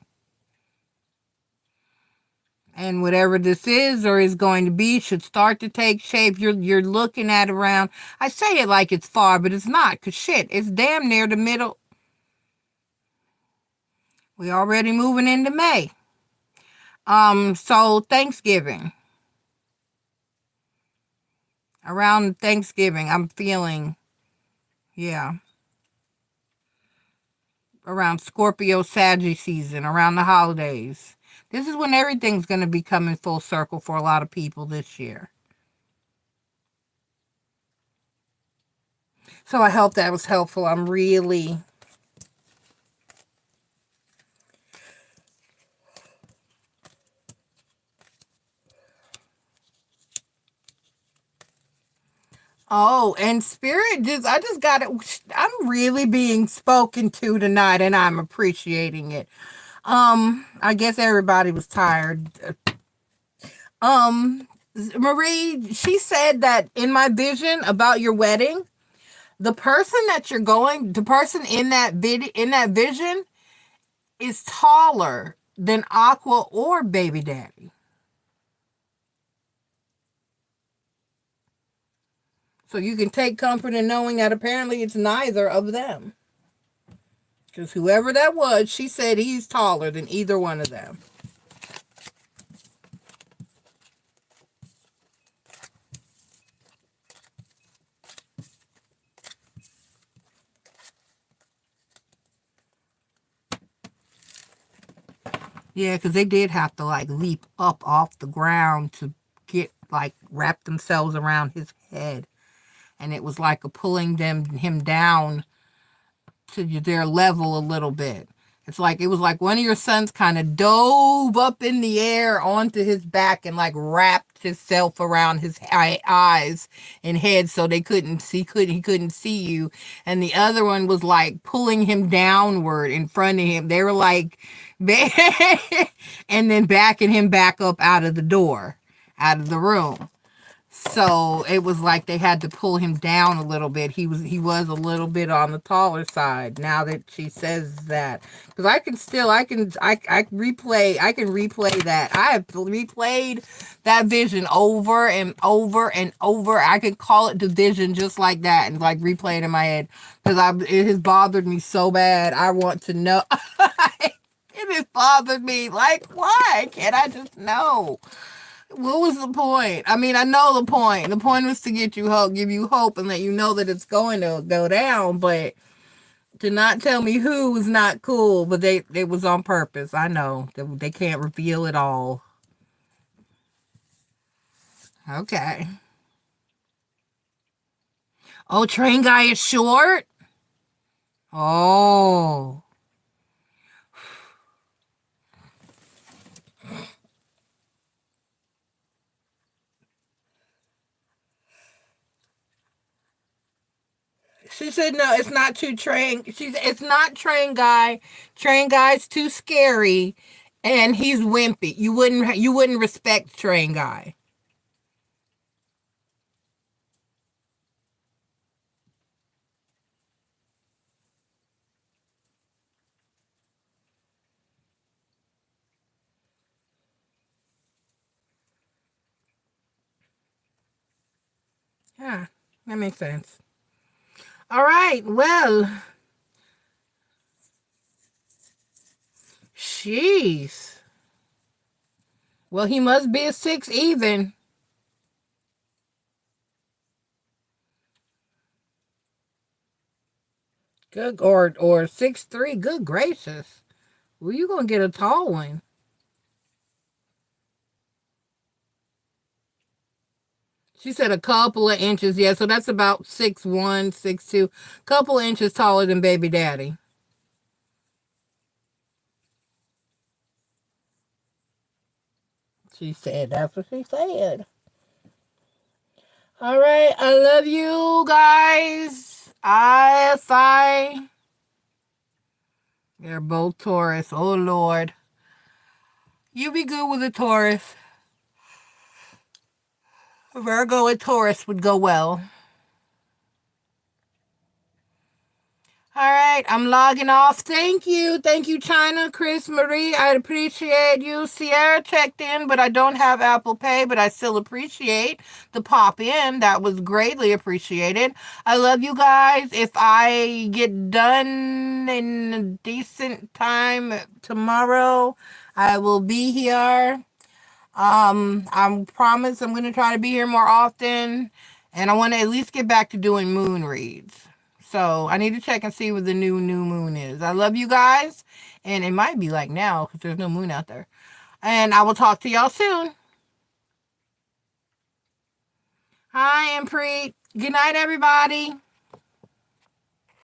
And whatever this is or is going to be should start to take shape. You're looking at around. I say it like it's far, but it's not. Because shit, it's damn near the middle. We're already moving into May. So Thanksgiving. Around Thanksgiving, I'm feeling, yeah. Around Scorpio Sagittarius season, around the holidays. This is when everything's going to be coming full circle for a lot of people this year. So I hope that was helpful. I'm really... Oh, and Spirit I just got it. I'm really being spoken to tonight, and I'm appreciating it. I guess everybody was tired. Marie, she said that in my vision about your wedding, the person in that vision is taller than Aqua or Baby Daddy. So you can take comfort in knowing that apparently it's neither of them. Because whoever that was, she said he's taller than either one of them. Yeah, because they did have to, like, leap up off the ground to get, like, wrap themselves around his head. And it was like a pulling him down to their level a little bit. It was like one of your sons kind of dove up in the air onto his back and like wrapped himself around his eyes and head so he couldn't see you. And the other one was like pulling him downward in front of him. They were like, and then backing him back up out of the room. So it was like they had to pull him down a little bit. He was a little bit on the taller side. Now that she says that, because I can replay that. I have replayed that vision over and over and over. I can call it the vision just like that and like replay it in my head because it has bothered me so bad. I want to know. It has bothered me. Like, why can't I just know? What was the point? I mean, I know the point. The point was to get you hope, give you hope, and let you know that it's going to go down. But to not tell me who was not cool. But it was on purpose. I know they can't reveal it all. Okay. Oh, train guy is short. Oh. She said, no, it's not too train. It's not train guy. Train guy's too scary, and he's wimpy. You wouldn't respect train guy. Yeah, that makes sense. All right, well, jeez. Well, he must be a 6 even. Good, or 6'3". Good gracious. Well, you gonna get a tall one. She said a couple of inches. Yeah, so that's about 6'1", 6'2". Couple of inches taller than baby daddy. She said that's what she said. All right, I love you guys. ISI. They're both Taurus. Oh, Lord. You be good with a Taurus. Virgo and Taurus would go well. All right, I'm logging off. Thank you. Thank you, China, Chris, Marie. I appreciate you. Sierra checked in, but I don't have Apple Pay, but I still appreciate the pop in. That was greatly appreciated. I love you guys. If I get done in a decent time tomorrow, I will be here. I promise I'm going to try to be here more often, and I want to at least get back to doing moon reads. So I need to check and see what the new moon is. I love you guys, and it might be like now because there's no moon out there. And I will talk to y'all soon. Hi, I'm Preet. Good night, everybody.